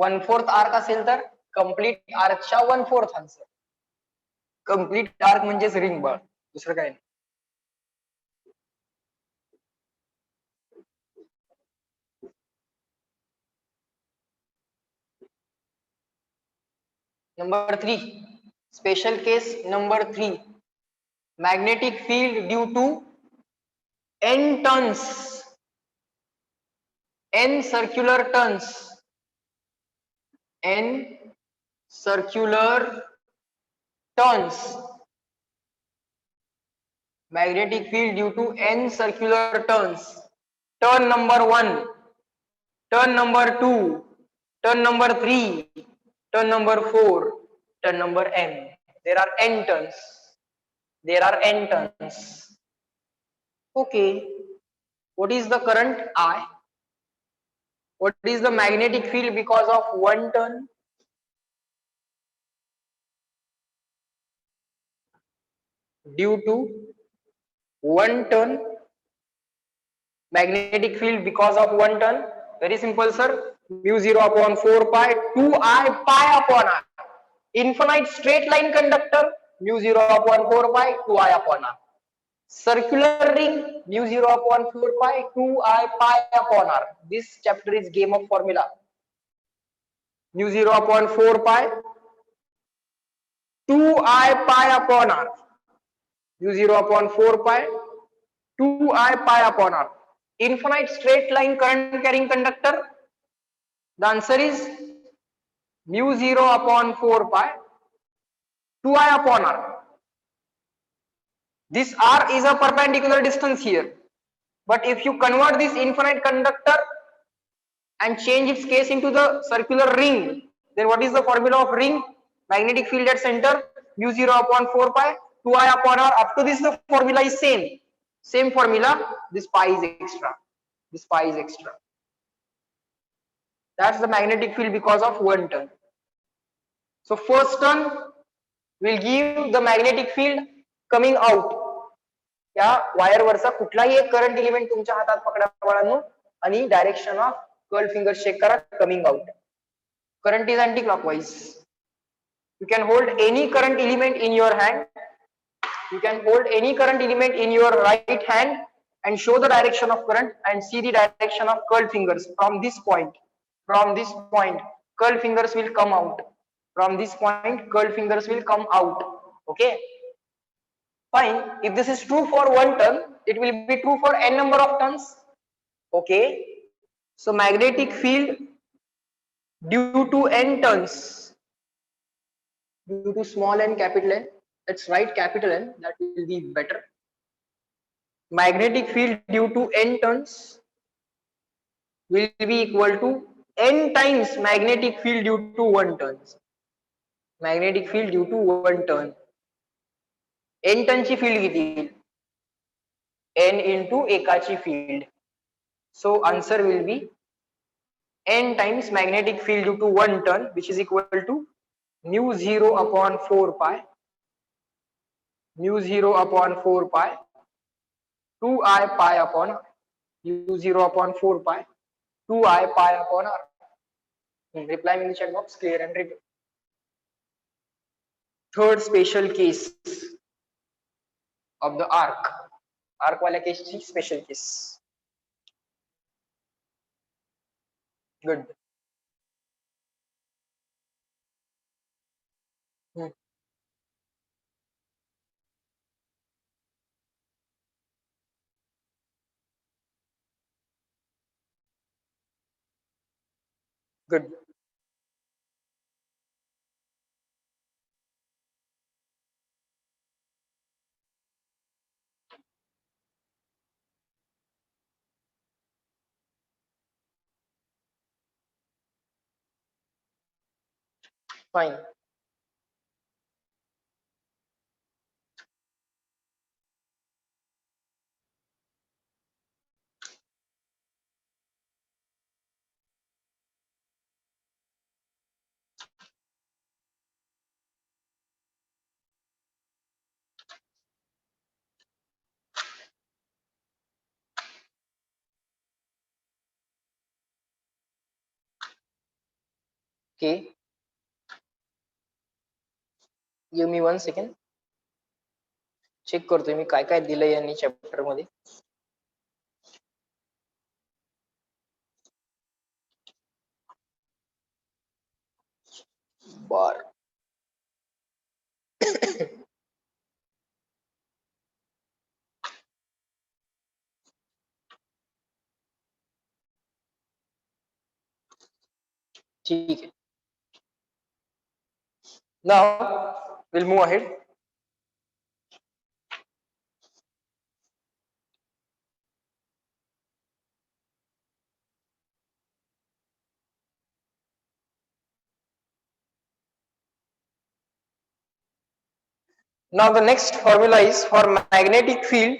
1/4 आर्क असेल तर कम्प्लीट आर्कच्या 1/4 आन्सर. कम्प्लीट आर्क म्हणजेच रिंग बळ, दुसरं काय नाही. Number 3, special case number 3, magnetic field due to n turns, n circular turns, n circular turns. Magnetic field due to n circular turns. Turn number 1, turn number 2, turn number 3, turn number 4, turn number n. There are n turns. There are n turns. Okay. What is the current I? What is the magnetic field because of one turn? Due to one turn, magnetic field because of one turn. Very simple, sir. Mu 0 upon 4 pi 2I pi upon r. Infinite straight line conductor, mu 0 upon 4 pi 2I upon r. Circular ring, mu 0 upon 4 pi 2I pi upon r. This chapter is game of formula. Mu 0 upon 4 pi 2I pi upon r. Mu 0 upon 4 pi 2I pi upon r. Infinite straight line current carrying conductor. The answer is mu 0 upon 4 pi 2I upon r. This r is a perpendicular distance here. But if you convert this infinite conductor and change its case into the circular ring, then what is the formula of ring? Magnetic field at center, mu 0 upon 4 pi 2I upon r. Up to this the formula is same. Same formula, this pi is extra. This pi is extra. That's the magnetic field because of one turn. So first turn will give the magnetic field coming out. या wire वरचा कुठलाही एक current element तुमच्या हातात पकडा बाळांनो आणि direction of curl finger check करा, coming out. Current is anticlockwise. You can hold any current element in your hand. You can hold any current element in your right hand and show the direction of current and see the direction of curled fingers from this point. From this point, curled fingers will come out. From this point, curled fingers will come out. Okay. Fine. If this is true for one turn, it will be true for n number of turns. Okay. So magnetic field due to n turns, due to small n, capital N. Let's write capital N, that will be better. Magnetic field due to n turns will be equal to n times magnetic field due to one turns. Magnetic field due to one turn. n turn ची field किती येईल? n into एकाची field. So answer will be n times magnetic field due to one turn, which is equal to mu 0 upon 4 pi, mu 0 upon 4 pi 2I pi upon r. mu 0 upon 4 pi 2I pi upon r. Reply in the chat box, clear and repeat. Third special case of the arc. Arc वाल्या case ची special case. Good. Good. Fine. Okay. Give me 1 second. Check करतोय मी काय काय दिलंय यांनी chapter मध्ये. बार. ठीक आहे. Now we'll move ahead. Now the next formula is for magnetic field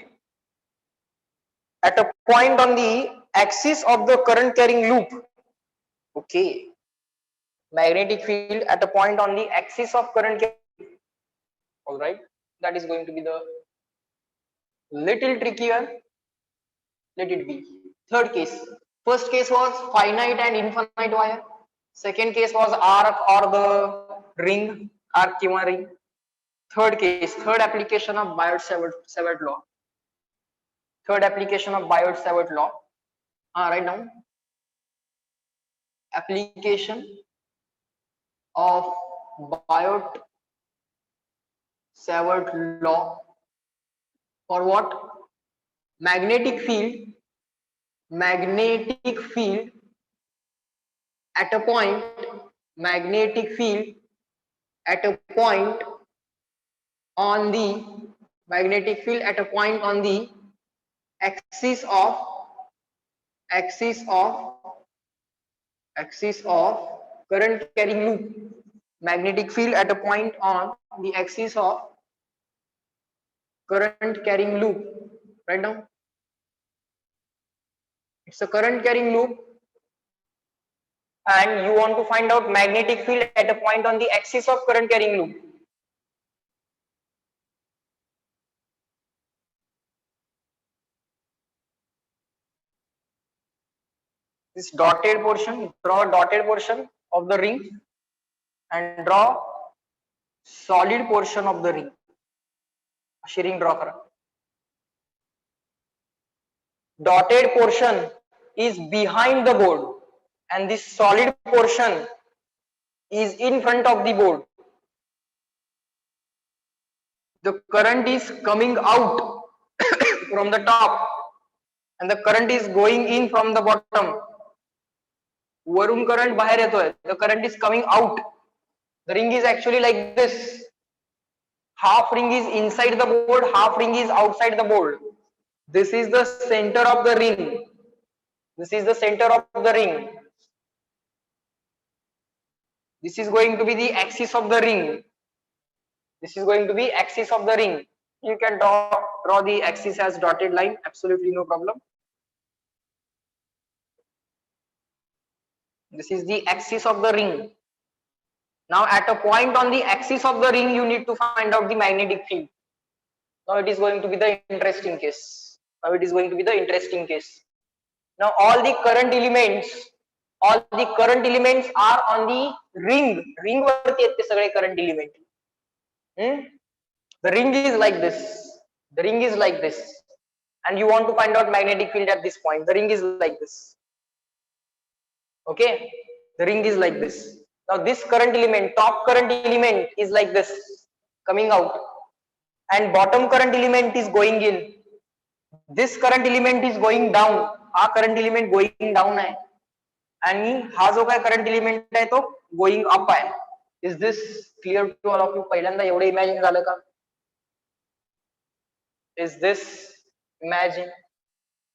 at a point on the axis of the current carrying loop. Okay. Magnetic field at a point on the axis of current carrying loop. All right. That is going to be the little trickier. Let it be. Third case. First case was finite and infinite wire. Second case was arc or the ring, arc किंवा ring. Third case, third application of Biot-Savart law. Third application of Biot-Savart law. Write down. Application of Biot-Savart law for what? Magnetic field at a point, magnetic field at a point on the magnetic field at a point on the axis of current carrying loop. Magnetic field at a point on the axis of current carrying loop. Write down. It's a current carrying loop and you want to find out magnetic field at a point on the axis of current carrying loop. This dotted portion, draw a dotted portion of the ring and draw solid portion of the ring. अशी ring draw करा. Dotted portion is behind the board and this solid portion is in front of the board. The current is coming out from the top and the current is going in from the bottom. वरून current बाहेर येतोय. The current is coming out. The ring is actually like this. Half ring is inside the board, half ring is outside the board. This is the center of the ring. This is the center of the ring. This is going to be the axis of the ring. This is going to be axis of the ring. You can draw the axis as dotted line, absolutely no problem. This is the axis of the ring. Now at a point on the axis of the ring, you need to find out the magnetic field. Now it is going to be the interesting case. Now all the current elements are on the ring. Ring वरती आहेत ते सगळे current element. The ring is like this. And you want to find out magnetic field at this point. The ring is like this. Okay, the ring is like this. Now this current element, top current element is like this, coming out, and bottom current element is going in. This current element is going down. Our current element going down hai. आणि हा जो काय current element आहे तो going up आहे. Is this clear to all of you? पहिल्यांदा एवढं imagine झालं का? Is this imagine?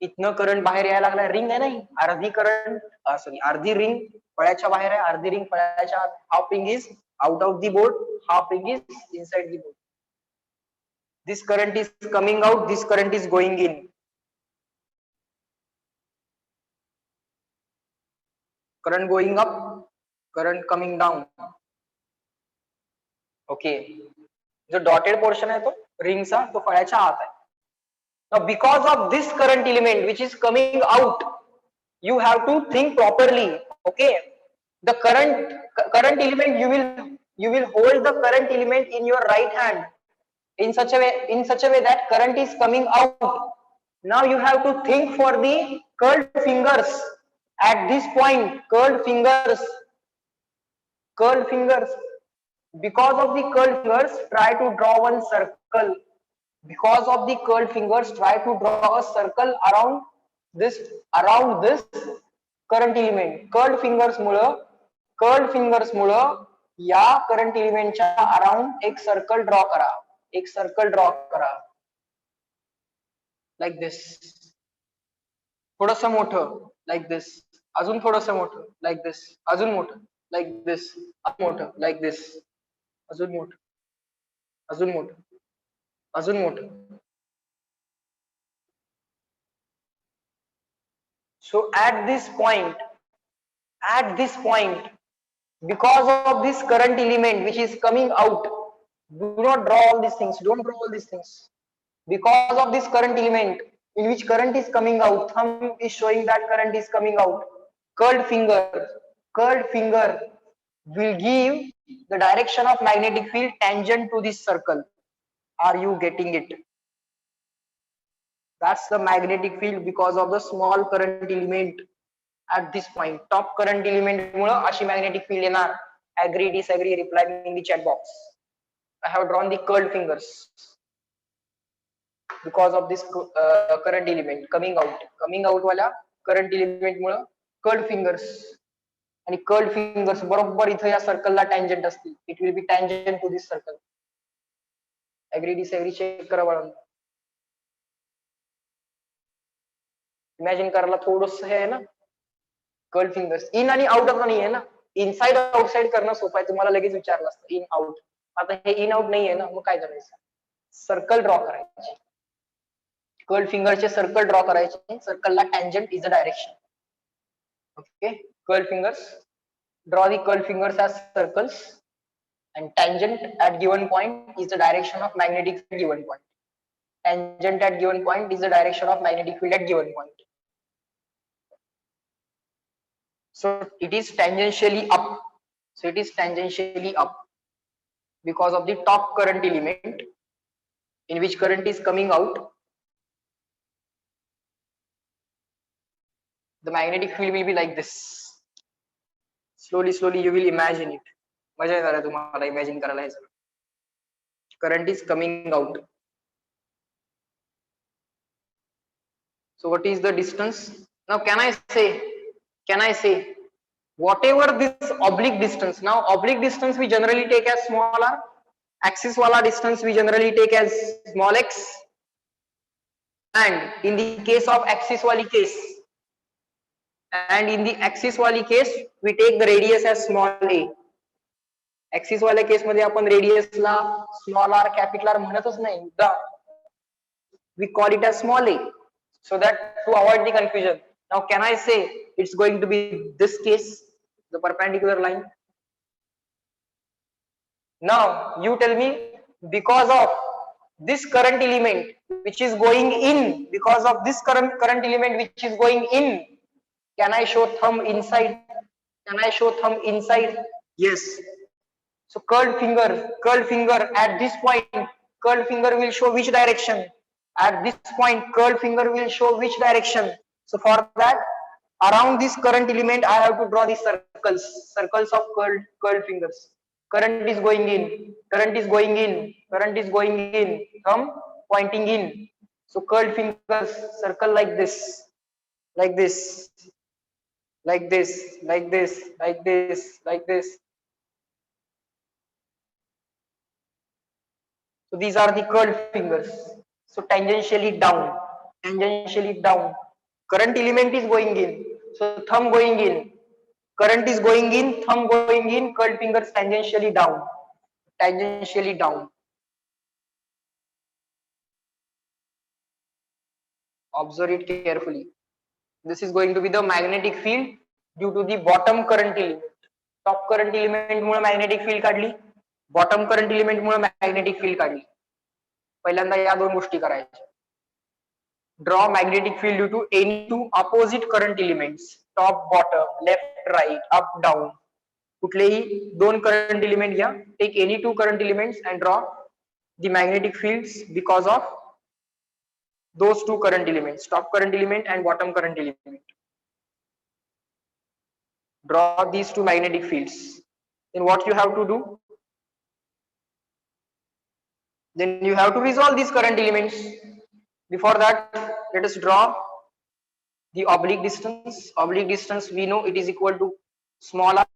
इथनं करंट बाहेर यायला लागलाय, रिंग आहे नाही, अर्धी करंट सॉरी अर्धी रिंग फळ्याच्या बाहेर आहे, अर्धी रिंग फळ्याच्या आत. Half ring is out of the board, half ring is inside the board. This current is coming out, this current is going in. Current going up, current coming down. Okay. जो dotted portion आहे तो रिंगचा, तो फळ्याच्या आत आहे. Now because of this current element which is coming out, you have to think properly. Okay. The current element, you will hold the current element in your right hand in such a way that current is coming out. Now you have to think for the curled fingers at this point. Curled fingers. Because of the curled fingers, try to draw one circle. Because of the curled fingers, try to draw a circle around this current element. Curled fingers मुळे या current एलिमेंटच्या around एक circle draw करा. Like this. थोडंसं मोठं like this, अजून थोडंसं मोठं like this, अजून मोठं लाइक दिस, मोठं लाइक दिस, अजून मोठं, अजून मोठं, अजून मोठं. So at this point, because of this current element which is coming out, do not draw all these things. Don't draw all these things. Because of this current element in which current is coming out, thumb is showing that current is coming out. Curled finger will give the direction of magnetic field tangent to this circle. Are you getting it? That's the magnetic field because of the small current element at this point. Top current element मुळे अशी magnetic field येणार. Agree, disagree, reply me in the chat box. I have drawn the curled fingers because of this current element coming out वाला current element मुळे curled fingers. आणि curled fingers बरोबर इथे या circle ला tangent असतील. It will be tangent to this circle. Agree, disagree, check करा बाळांनो. Imagine करायला थोडंसं हे आहे ना, कर्ल फिंगर्स इन आणि आउट असं नाही आहे ना, इनसाइड आउटसाइड करणं सोपं आहे. तुम्हाला लगेच विचारलं असतं इन आउट. आता हे इन आउट नाही आहे ना, मग काय करायचं? सर्कल ड्रॉ करायचे. कर्ल फिंगरचे सर्कल ड्रॉ करायचे. सर्कलला tangent is a direction. Okay. Curl fingers, draw the curled fingers as circles and tangent at given point is the direction of magnetic field given point. Tangent at given point is the direction of magnetic field at given point. So it is tangentially up. Because of the top current element in which current is coming out. The magnetic field will be like this. Slowly you will imagine it. मजा येणार आहे तुम्हाला imagine करायला हे सगळं. Current is coming out. So what is the distance? Now can I say whatever this oblique distance? Now oblique distance we generally take as small r. Axis wala distance we generally take as small x. And in the case of axis wali case, we take the radius as small a. Axis वाल्या case मध्ये आपण radius La small are capital R म्हणतच नाही. We call it as small a so that to avoid the confusion. Now can I say it's going to be this case, the perpendicular line? Now you tell me, because of this current element which is going in, because of this current element which is going in, can I show thumb inside? Yes. So curled finger at this point, curled finger will show which direction? At this point, curled finger will show which direction? So for that, around this current element, I have to draw the circles of curled fingers. Current is going in, thumb pointing in. So curled fingers circle like this. like this, like this, like this, like this. So these are the curled fingers. So tangentially down, tangentially down. Current element is going in. So thumb going in. Current is going in, thumb going in, curled fingers tangentially down. Tangentially down. Observe it carefully. This is going to be the magnetic field due to the bottom current element. Top current element Mule magnetic field काढली, bottom current element मुळे magnetic field काढली. पहिल्यांदा या दोन गोष्टी करायच्या. Draw magnetic field due to any two opposite current elements, top, bottom, left, right, up, down. कुठलेही दोन current element घ्या, take any two current elements and draw the magnetic fields because of those two current elements, top current element and bottom current element. Draw these two magnetic fields. Then what you have to do? Then you have to resolve these current elements. Before that, let us draw the oblique distance. Oblique distance, we know it is equal to small r,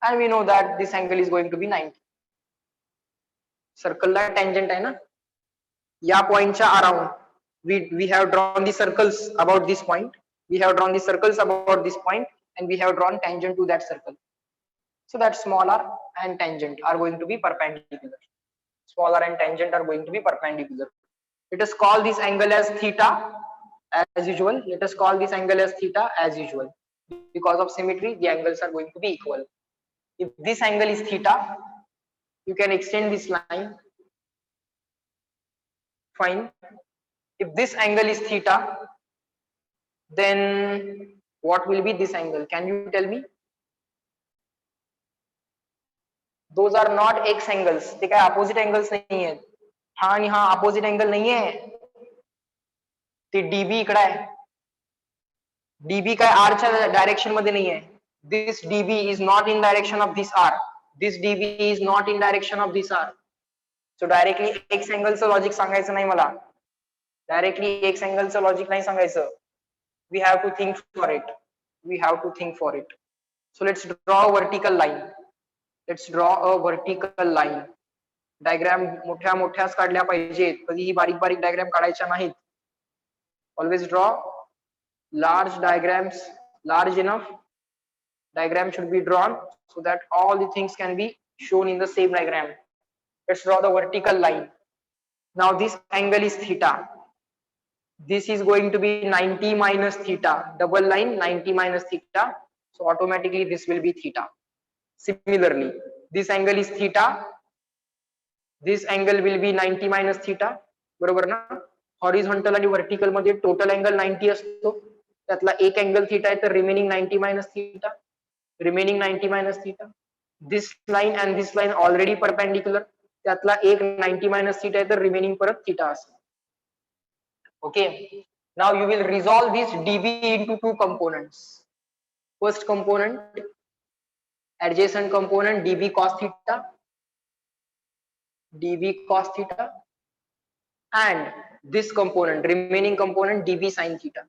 and we know that this angle is going to be 90. Circle La tangent आहे ना, या point च्या around we have drawn the circles about this point. We have drawn the circles about this point, and we have drawn tangent to that circle. So that small r and tangent are going to be perpendicular. Small r and tangent are going to be perpendicular. Let us call this angle as theta as usual. Let us call this angle as theta as usual. Because of symmetry, the angles are going to be equal. If this angle is theta, you can extend this line. Fine. If this angle is theta, then what will be this angle? Can you tell me? Those are not x angles. ते काय opposite angles नाही आहेत. हा आणि हा opposite angle नाही आहे. ते db इकडे आहे. db काय r च्या डायरेक्शन मध्ये नाही आहे. This db is not in direction of this r. This db is not in direction of this r. So directly x angle चं लॉजिक सांगायचं नाही मला. Directly x angle चं लॉजिक नाही सांगायचं. We have to think for it. We have to think for it. So let's draw a vertical line. Let's draw a vertical line. Diagram मोठ्या मोठ्याच काढल्या पाहिजेत, कधीही बारीक बारीक डायग्राम काढायच्या नाहीत. Always draw large diagrams, large enough diagram should be drawn so that all the things can be shown in the same diagram. Let's draw the vertical line. Now this angle is theta. This is going to be 90 minus theta. Double line 90 minus theta. So automatically this will be theta. Similarly, this angle is theta. This angle will be 90 minus theta. बरोबर ना? Horizontal आणि vertical मध्ये total angle 90 असतो. त्यातला एक angle theta आहे तर remaining 90 minus theta. Remaining 90 minus theta. This line and this line already perpendicular. त्यातला एक 90 minus theta आहे तर remaining परत theta असतो. Okay. Now you will resolve this dB into two components. First component, adjacent component dB cos theta, dB cos theta, and this component, remaining component dB sin theta.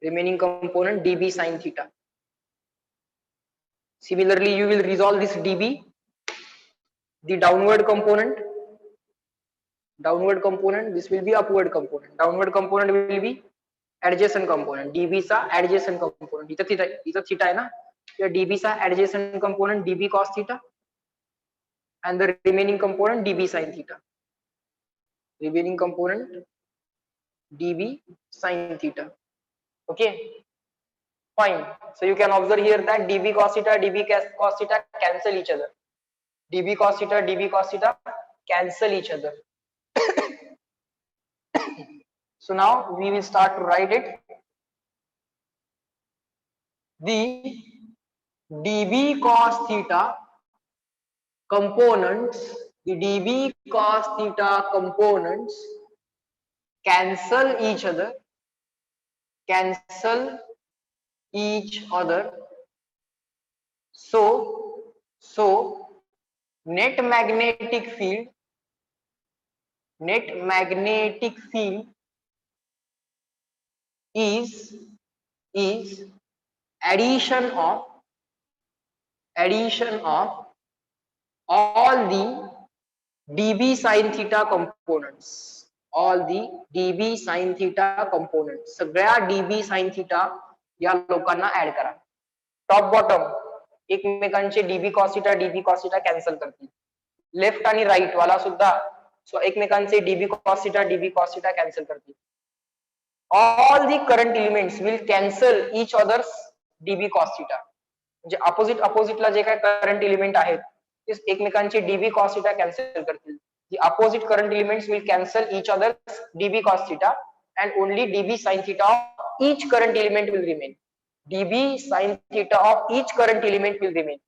Remaining component dB sin theta. Similarly, you will resolve this dB, the downward component. Downward component, this will be upward component. Downward component will be adjacent component. dB चा adjacent component. इथं theta आहे ना? या dB चा adjacent component dB cos theta, and the remaining component dB sin theta. Remaining component dB sin theta. Okay, fine. So you can observe here that dB cos theta cancel each other. dB cos theta cancel each other. So now we will start to write it. The dB cos theta components, the dB cos theta components cancel each other, so net magnetic field is addition of all the dB sin theta components, all the dB sin theta components, सगळ्या dB sin theta या लोकांना add करा. Top bottom एकमेकांचे dB cos theta cancel करतील. Left आणि right वाला सुद्धा एकमेकांचे dB cos theta कॅन्सल करतील. All the current elements will cancel each other's dB cos theta. म्हणजे अपोजिटला जे काही करंट एलिमेंट आहेत ते एकमेकांचे dB cos theta कॅन्सल करतील. The opposite current elements will cancel each other's dB cos theta and only dB sin theta of each current element will remain. dB sin theta of each current element will remain.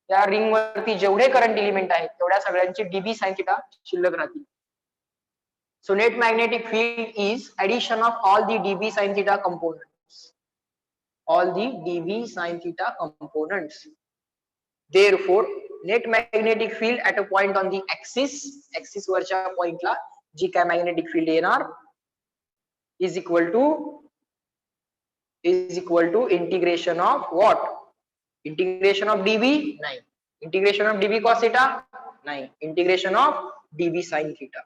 त्या ring वरती जेवढे current element आहेत तेवढ्या सगळ्यांचे dB sin theta शिल्लक राहतील. So net magnetic field is addition of all the dB sin theta components. All the dB sin theta components. Therefore, net magnetic field at a point on the axis वरच्या पॉइंटला जी काय magnetic field येणार is equal to integration of what? Integration of dB? नाही. Integration of dB cos theta? नाही. Integration of dB sin theta.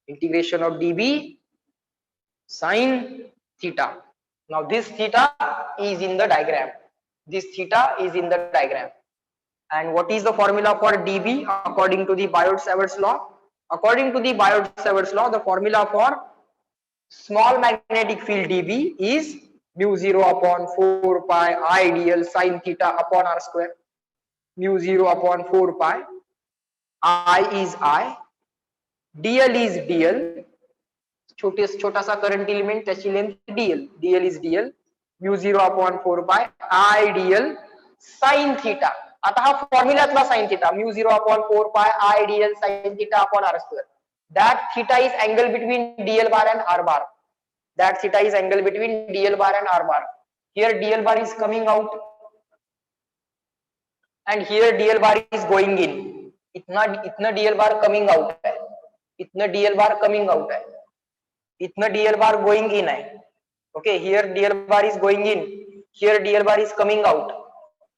Integration of dB sin theta. Now this theta is in the diagram. This theta is in the diagram. And what is the formula for dB according to the Biot-Savart's law? According to the Biot-Savart's law, the formula for small magnetic field dB is mu 0 upon 4 pi I dl sin theta upon r square. Mu 0 upon 4 pi I is I, dl is dl, छोटासा current element त्याची length dl is dl, mu 0 upon 4 pi I dl sin theta. आता हा फॉर्म्युल्यातला sin theta mu 0 upon 4 pi I dl sin theta upon r square. That theta is angle between dl bar and r bar. That theta is angle between dl bar and r bar. Here dl bar is coming out and here dl bar is going in. इतना dl bar coming out है, इतना dl bar coming out है, इतना dl bar going in है. Okay, here dl bar is going in, here dl bar is coming out.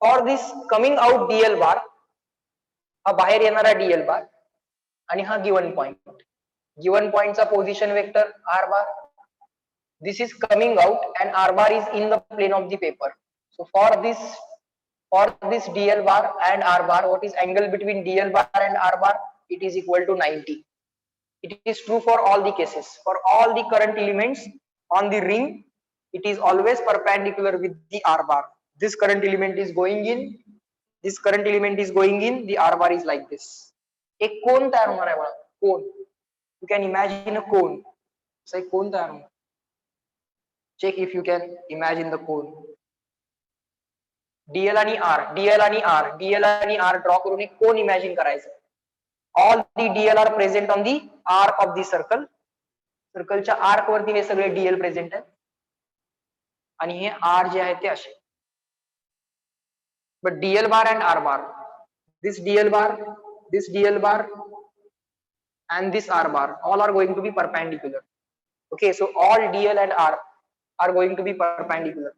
For this coming out dl bar, हा बाहेर येणारा dl bar आणि हा given point चा position vector r bar. This is coming out and r bar is in the plane of the paper. So for this dl bar and r bar, what is angle between dl bar and r bar? It is equal to 90. It is true for all the cases. For all the current elements on the ring, it is always perpendicular with the r bar. This current element is going in, this current element is going in, the r bar is like this. एक कोन तयार होणार आहे बघा, कोन. You can imagine a cone. असा एक कोन तयार होणार. Check if you can imagine the cone. dl आणि r ड्रॉ करून एक कोन इमॅजिन करायचं. All the dl are present on the arc of the circle. सर्कलच्या आर्क वरती हे सगळे dl प्रेझेंट आहेत आणि हे r जे आहे ते असे. But dl bar and r bar, this dl bar and this r bar, all are going to be perpendicular. Okay, so all dl and r are going to be perpendicular.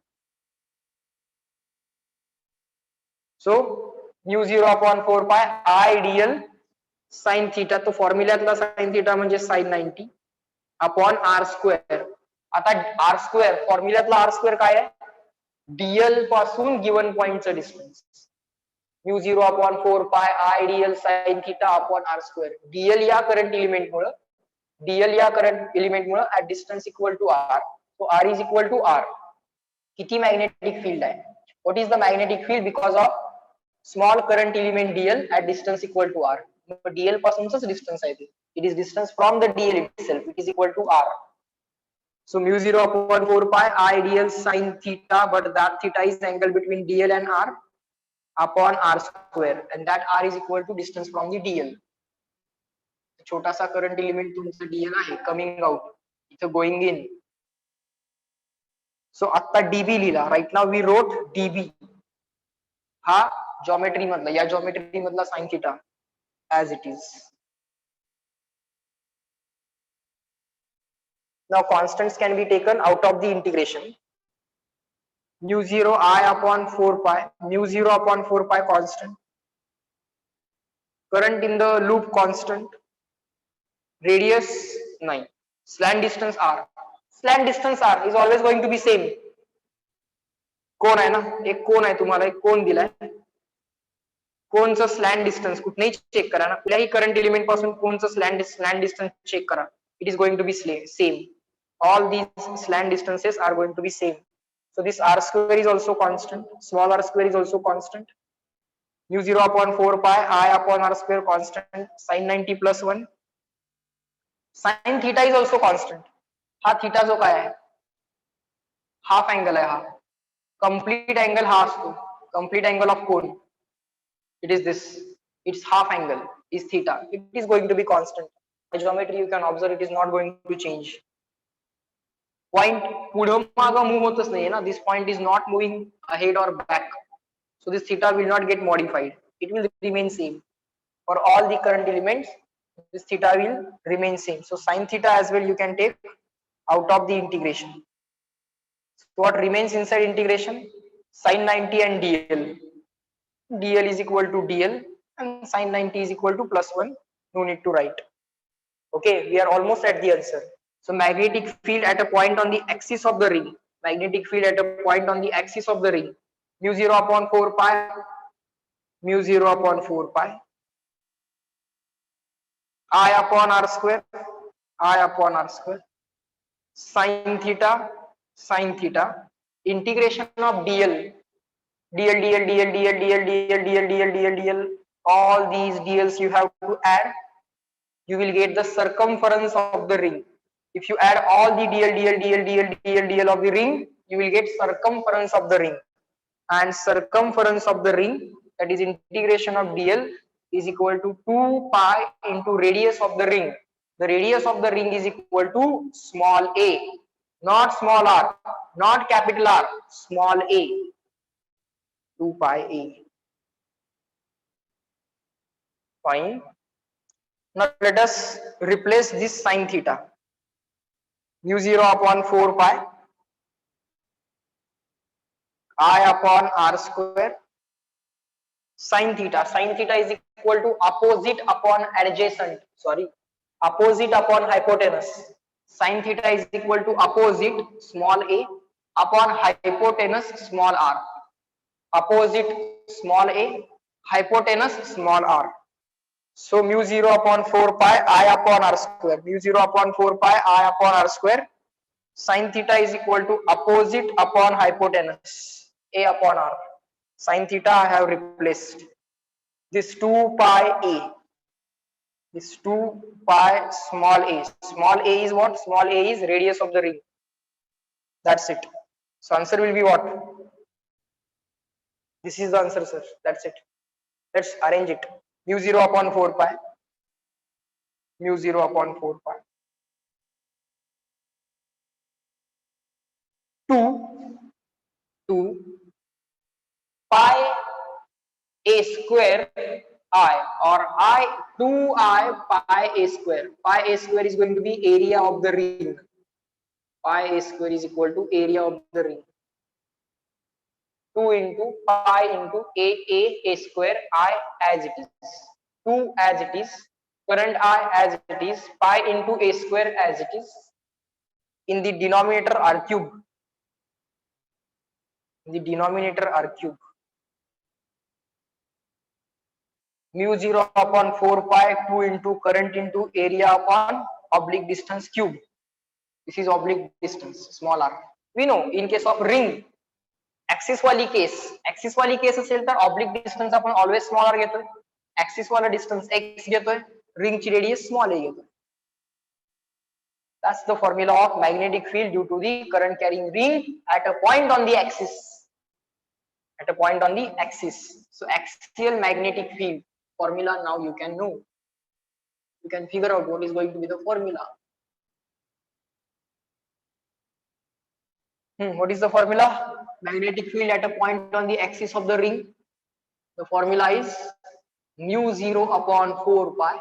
So mu 0 upon 4 pi I dl sin theta, तो फॉर्म्युल्यातला sin theta म्हणजे sin 90 upon r square. आता r square फॉर्म्युल्यातला r square काय आहे? dl पासून given पॉइंटचं distance. mu 0 upon 4 pi I dl sin theta upon r square. dl या current element Mule at distance equal to r, so r is equal to r. किती magnetic field आहे? What is the magnetic field because of small current element dl at distance equal to r? dl पासूनच distance आहे ते. It is distance from the dl itself. It is equal to r. So mu 0 upon 4 pi I dl sin theta, but that theta is angle between dl and r upon r square, and that r is equal to distance from the dl. छोटासा current element तुमचं dl आहे, coming out, इथं going in. So आता db लिहिला. Right now we wrote db, हा geometry मधला, या geometry मधला sin theta as it is. Now constants can be taken out of the integration. mu 0 I upon 4 pi, mu 0 upon 4 pi constant, current in the loop constant, radius 9, slant distance r. Slant distance r is always going to be same. कोण आहे ना, एक कोण आहे, तुम्हाला एक कोण दिलाय, कोणचं स्लॅन्ट डिस्टन्स कुठेही चेक करा ना, कुठल्याही करंट एलिमेंट पासून कोणचं स्लॅन्ट डिस्टन्स चेक करा, it is going to be same. All these slant distances are going to be same. So this r square is also constant, small r square is also constant, mu 0 upon 4 pi I upon r square constant, sin 90 plus 1, sin theta is also constant. हा theta जो काय आहे, half angle आहे, हा complete angle हा असतो, complete angle of cone, it is this, its half angle is theta, it is going to be constant. By geometry you can observe it is not going to change. Point पुढं मागं move होतच नाही ना, this point is not moving ahead or back, so this theta will not get modified, it will remain same for all the current elements. This theta will remain same, so sin theta as well you can take out of the integration. So what remains inside integration? Sin 90 and dl. dl is equal to dl and sin 90 is equal to plus 1, no need to write. Okay, we are almost at the answer. So magnetic field at a point on the axis of the ring, magnetic field at a point on the axis of the ring, mu 0 upon 4 pi, mu 0 upon 4 pi I upon r square, I upon r square, sin theta, sin theta, integration of dl, dl, dl, dl, dl, dl, dl, dl, dl, dl, dl, all these dl's you have to add, you will get the circumference of the ring. If you add all the dl, dl, dl, dl, dl, dl of the ring, you will get circumference of the ring, and circumference of the ring, that is integration of dl, is equal to 2 pi into radius of the ring. The radius of the ring is equal to small a, not small r, not capital R, small a, 2 pi a. Fine. Now let us replace this sin theta, mu 0 upon 4 pi I upon r square, sin theta, sin theta is equal to opposite upon adjacent, sorry, opposite upon hypotenuse. Sin theta is equal to opposite small a upon hypotenuse small r, opposite small a, hypotenuse small r. So mu 0 upon 4 pi I upon r square, mu 0 upon 4 pi I upon r square, sin theta is equal to opposite upon hypotenuse a upon r. Sin theta I have replaced this 2 pi a, this 2 pi small a. Small a is what? Small a is radius of the ring. That's it. So answer will be what? This is the answer, sir. That's it. Let's arrange it. Mu 0 upon 4 pi, mu 0 upon 4 pi, 2 pi a square I, or I 2I pi a square. Pi a square is going to be area of the ring. Pi a square is equal to area of the ring. 2 into pi into a square I as it is, 2 as it is, current I as it is, pi into a square as it is, in the denominator r cube, in the denominator r cube, mu 0 upon 4 pi 2 into current into area upon oblique distance cube. This is oblique distance small r. We know in case of ring, axis वाली case असेल तर oblique distance आपण always small are घेतोय, axis वाला distance x घेतोय, रिंगची radius small a घेतोय. That's the formula of magnetic field due to the current carrying ring at a point on the axis. At a point on the axis. So axial magnetic field formula now you can know. You can figure out what is going to be the formula. What is the formula? Magnetic field at a point on the axis of the ring. The formula is mu 0 upon 4 pi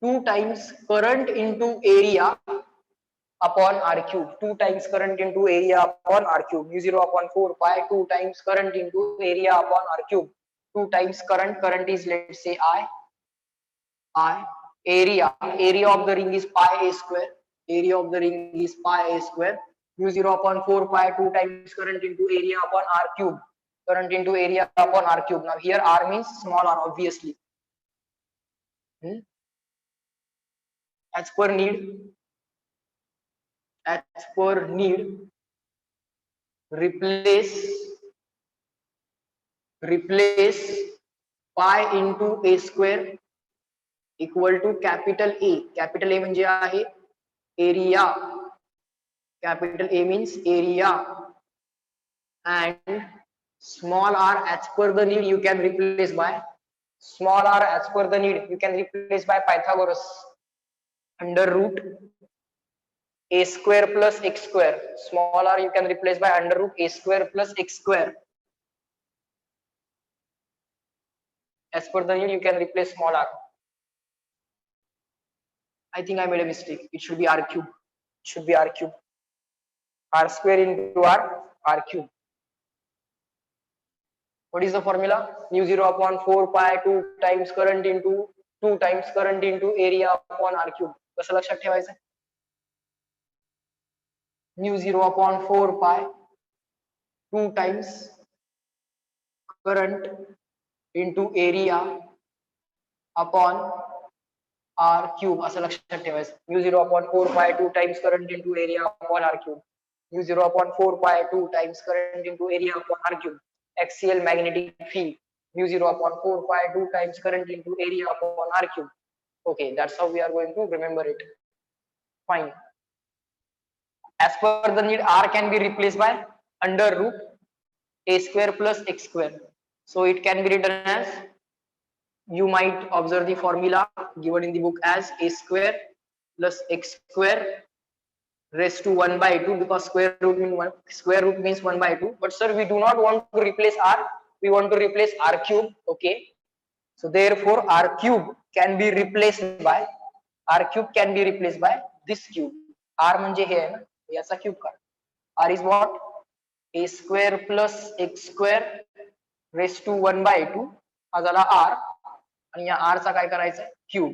2 times current into area upon r cube, 2 times current into area upon r cube, mu 0 upon 4 pi, 2 times current into area upon r cube, 2 times current is, let's say, I, area of the ring is pi a square, area of the ring is pi a square, mu 0 upon 4 pi, 2 times current into area upon r cube, current into area upon r cube. Now here r means small r, obviously. As per need, replace pi into a square equal to capital A. Capital A म्हणजे आहे area, capital A means area, and small r as per the need you can replace by small r as per the need you can replace by Pythagoras, under root a square plus x square. Small r you can replace by under root a square plus x square. As per the need you can replace small r. I think I made a mistake. It should be r cube. It should be r cube. R square into r cube. What is the formula? Mu 0 upon 4 pi 2 times current into area upon r cube. कसं लक्षात ठेवायचं? Mu 0 upon 4 pi 2 times current into area upon r cube असं लक्षात ठेवायचं. Mu 0 upon 4 pi 2 times current into area upon r cube. Mu 0 upon 4 pi 2 times current into area upon r cube. Axial magnetic field. Mu 0 upon 4 pi 2 times current into area upon r cube. Okay, that's how we are going to remember it. Fine. As per the need, r can be replaced by under root a square plus x square. So it can be written as, you might observe the formula given in the book as a square plus x square raised to 1 by 2, because square root means 1 by 2. But sir, we do not want to replace r, we want to replace r cube. Okay, so therefore r cube can be replaced by this cube. r म्हणजे हे आहे ना, याचा cube का. r is what? a square plus x square raised to 1 by 2 हा झाला r, आणि या r चा काय करायचा आहे? Cube.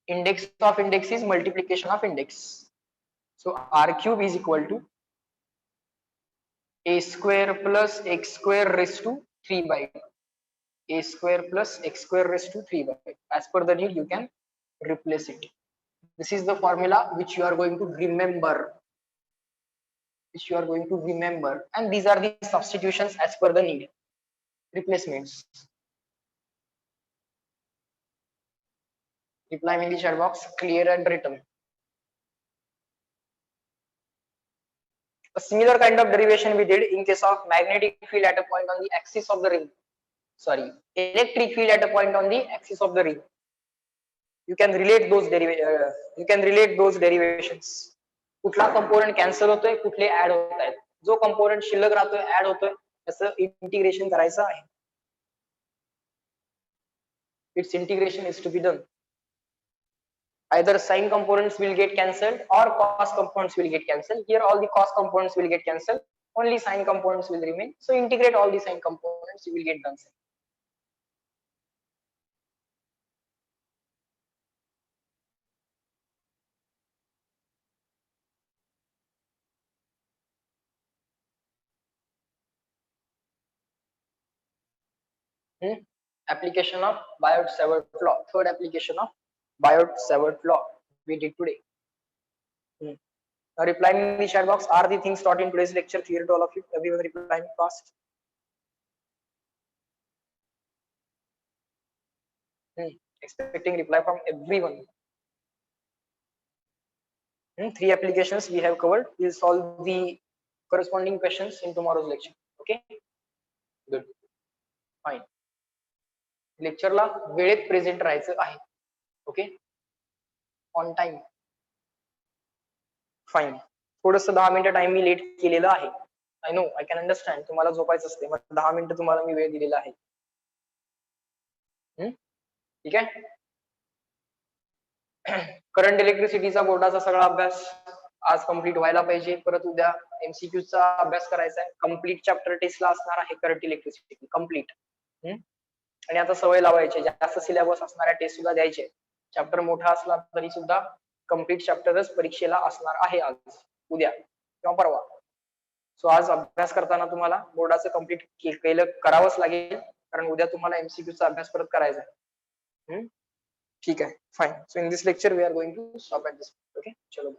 Index of index is multiplication of index. So r cube is equal to a square plus x square raised to 3 by 2. A square plus x square raised to 3 by 2. As per the need you can replace it. This is the formula which you are going to remember. And these are the substitutions as per the need. Replacements. Reply in the chat box, clear and written. A similar kind of derivation we did in case of magnetic field at a point on the axis of the ring. Sorry, electric field at a point on the axis of the ring. You can relate those derivations. कुठला component cancel होतोय, कुठले add होत आहेत. जो component शिल्लक राहतोय, add होतोय, त्याचं integration करायचं आहे. Its integration is to be done. Either sine components will get cancelled or cos components will get cancelled. Here all the cos components will get cancelled, only sine components will remain. So integrate all the sine components, you will get done. Application of Biot-Savart law. Third application of Biot-Savart law we did today. Now replying in the chat box, are the things taught in today's lecture clear to all of you? Everyone replying fast. Expecting reply from everyone. 3 applications we have covered. We'll solve the corresponding questions in tomorrow's lecture. Okay, good, fine. Lecture ला वेळेत present राहायचं आहे. Okay, on time. Fine. थोडंसं 10 मिनिटं time me let केलेला आहे. I know, I can understand. तुम्हाला झोपायचं असते, मग 10 मिनिटं तुम्हाला मी वेळ दिलेला आहे. ठीक आहे. करंट इलेक्ट्रिसिटीचा बोर्डाचा सगळा अभ्यास आज कम्प्लीट व्हायला पाहिजे. परत उद्या MCQ चा अभ्यास करायचा आहे. कम्प्लीट चॅप्टर टेस्टला असणार आहे करंट इलेक्ट्रिसिटी कम्प्लीट. आणि आता सवय लावायची, जास्त सिलेबस असणाऱ्या टेस्ट सुद्धा द्यायचे. चॅप्टर मोठा असला तरी सुद्धा कम्प्लीट चॅप्टरच परीक्षेला असणार आहे आज, उद्या किंवा परवा. सो आज अभ्यास करताना तुम्हाला बोर्डाचं कम्प्लीट केलं करावंच लागेल, कारण उद्या तुम्हाला MCQ चा अभ्यास परत करायचा आहे. ठीक आहे, fine. So in this lecture we are going to stop at this. Okay, चलो.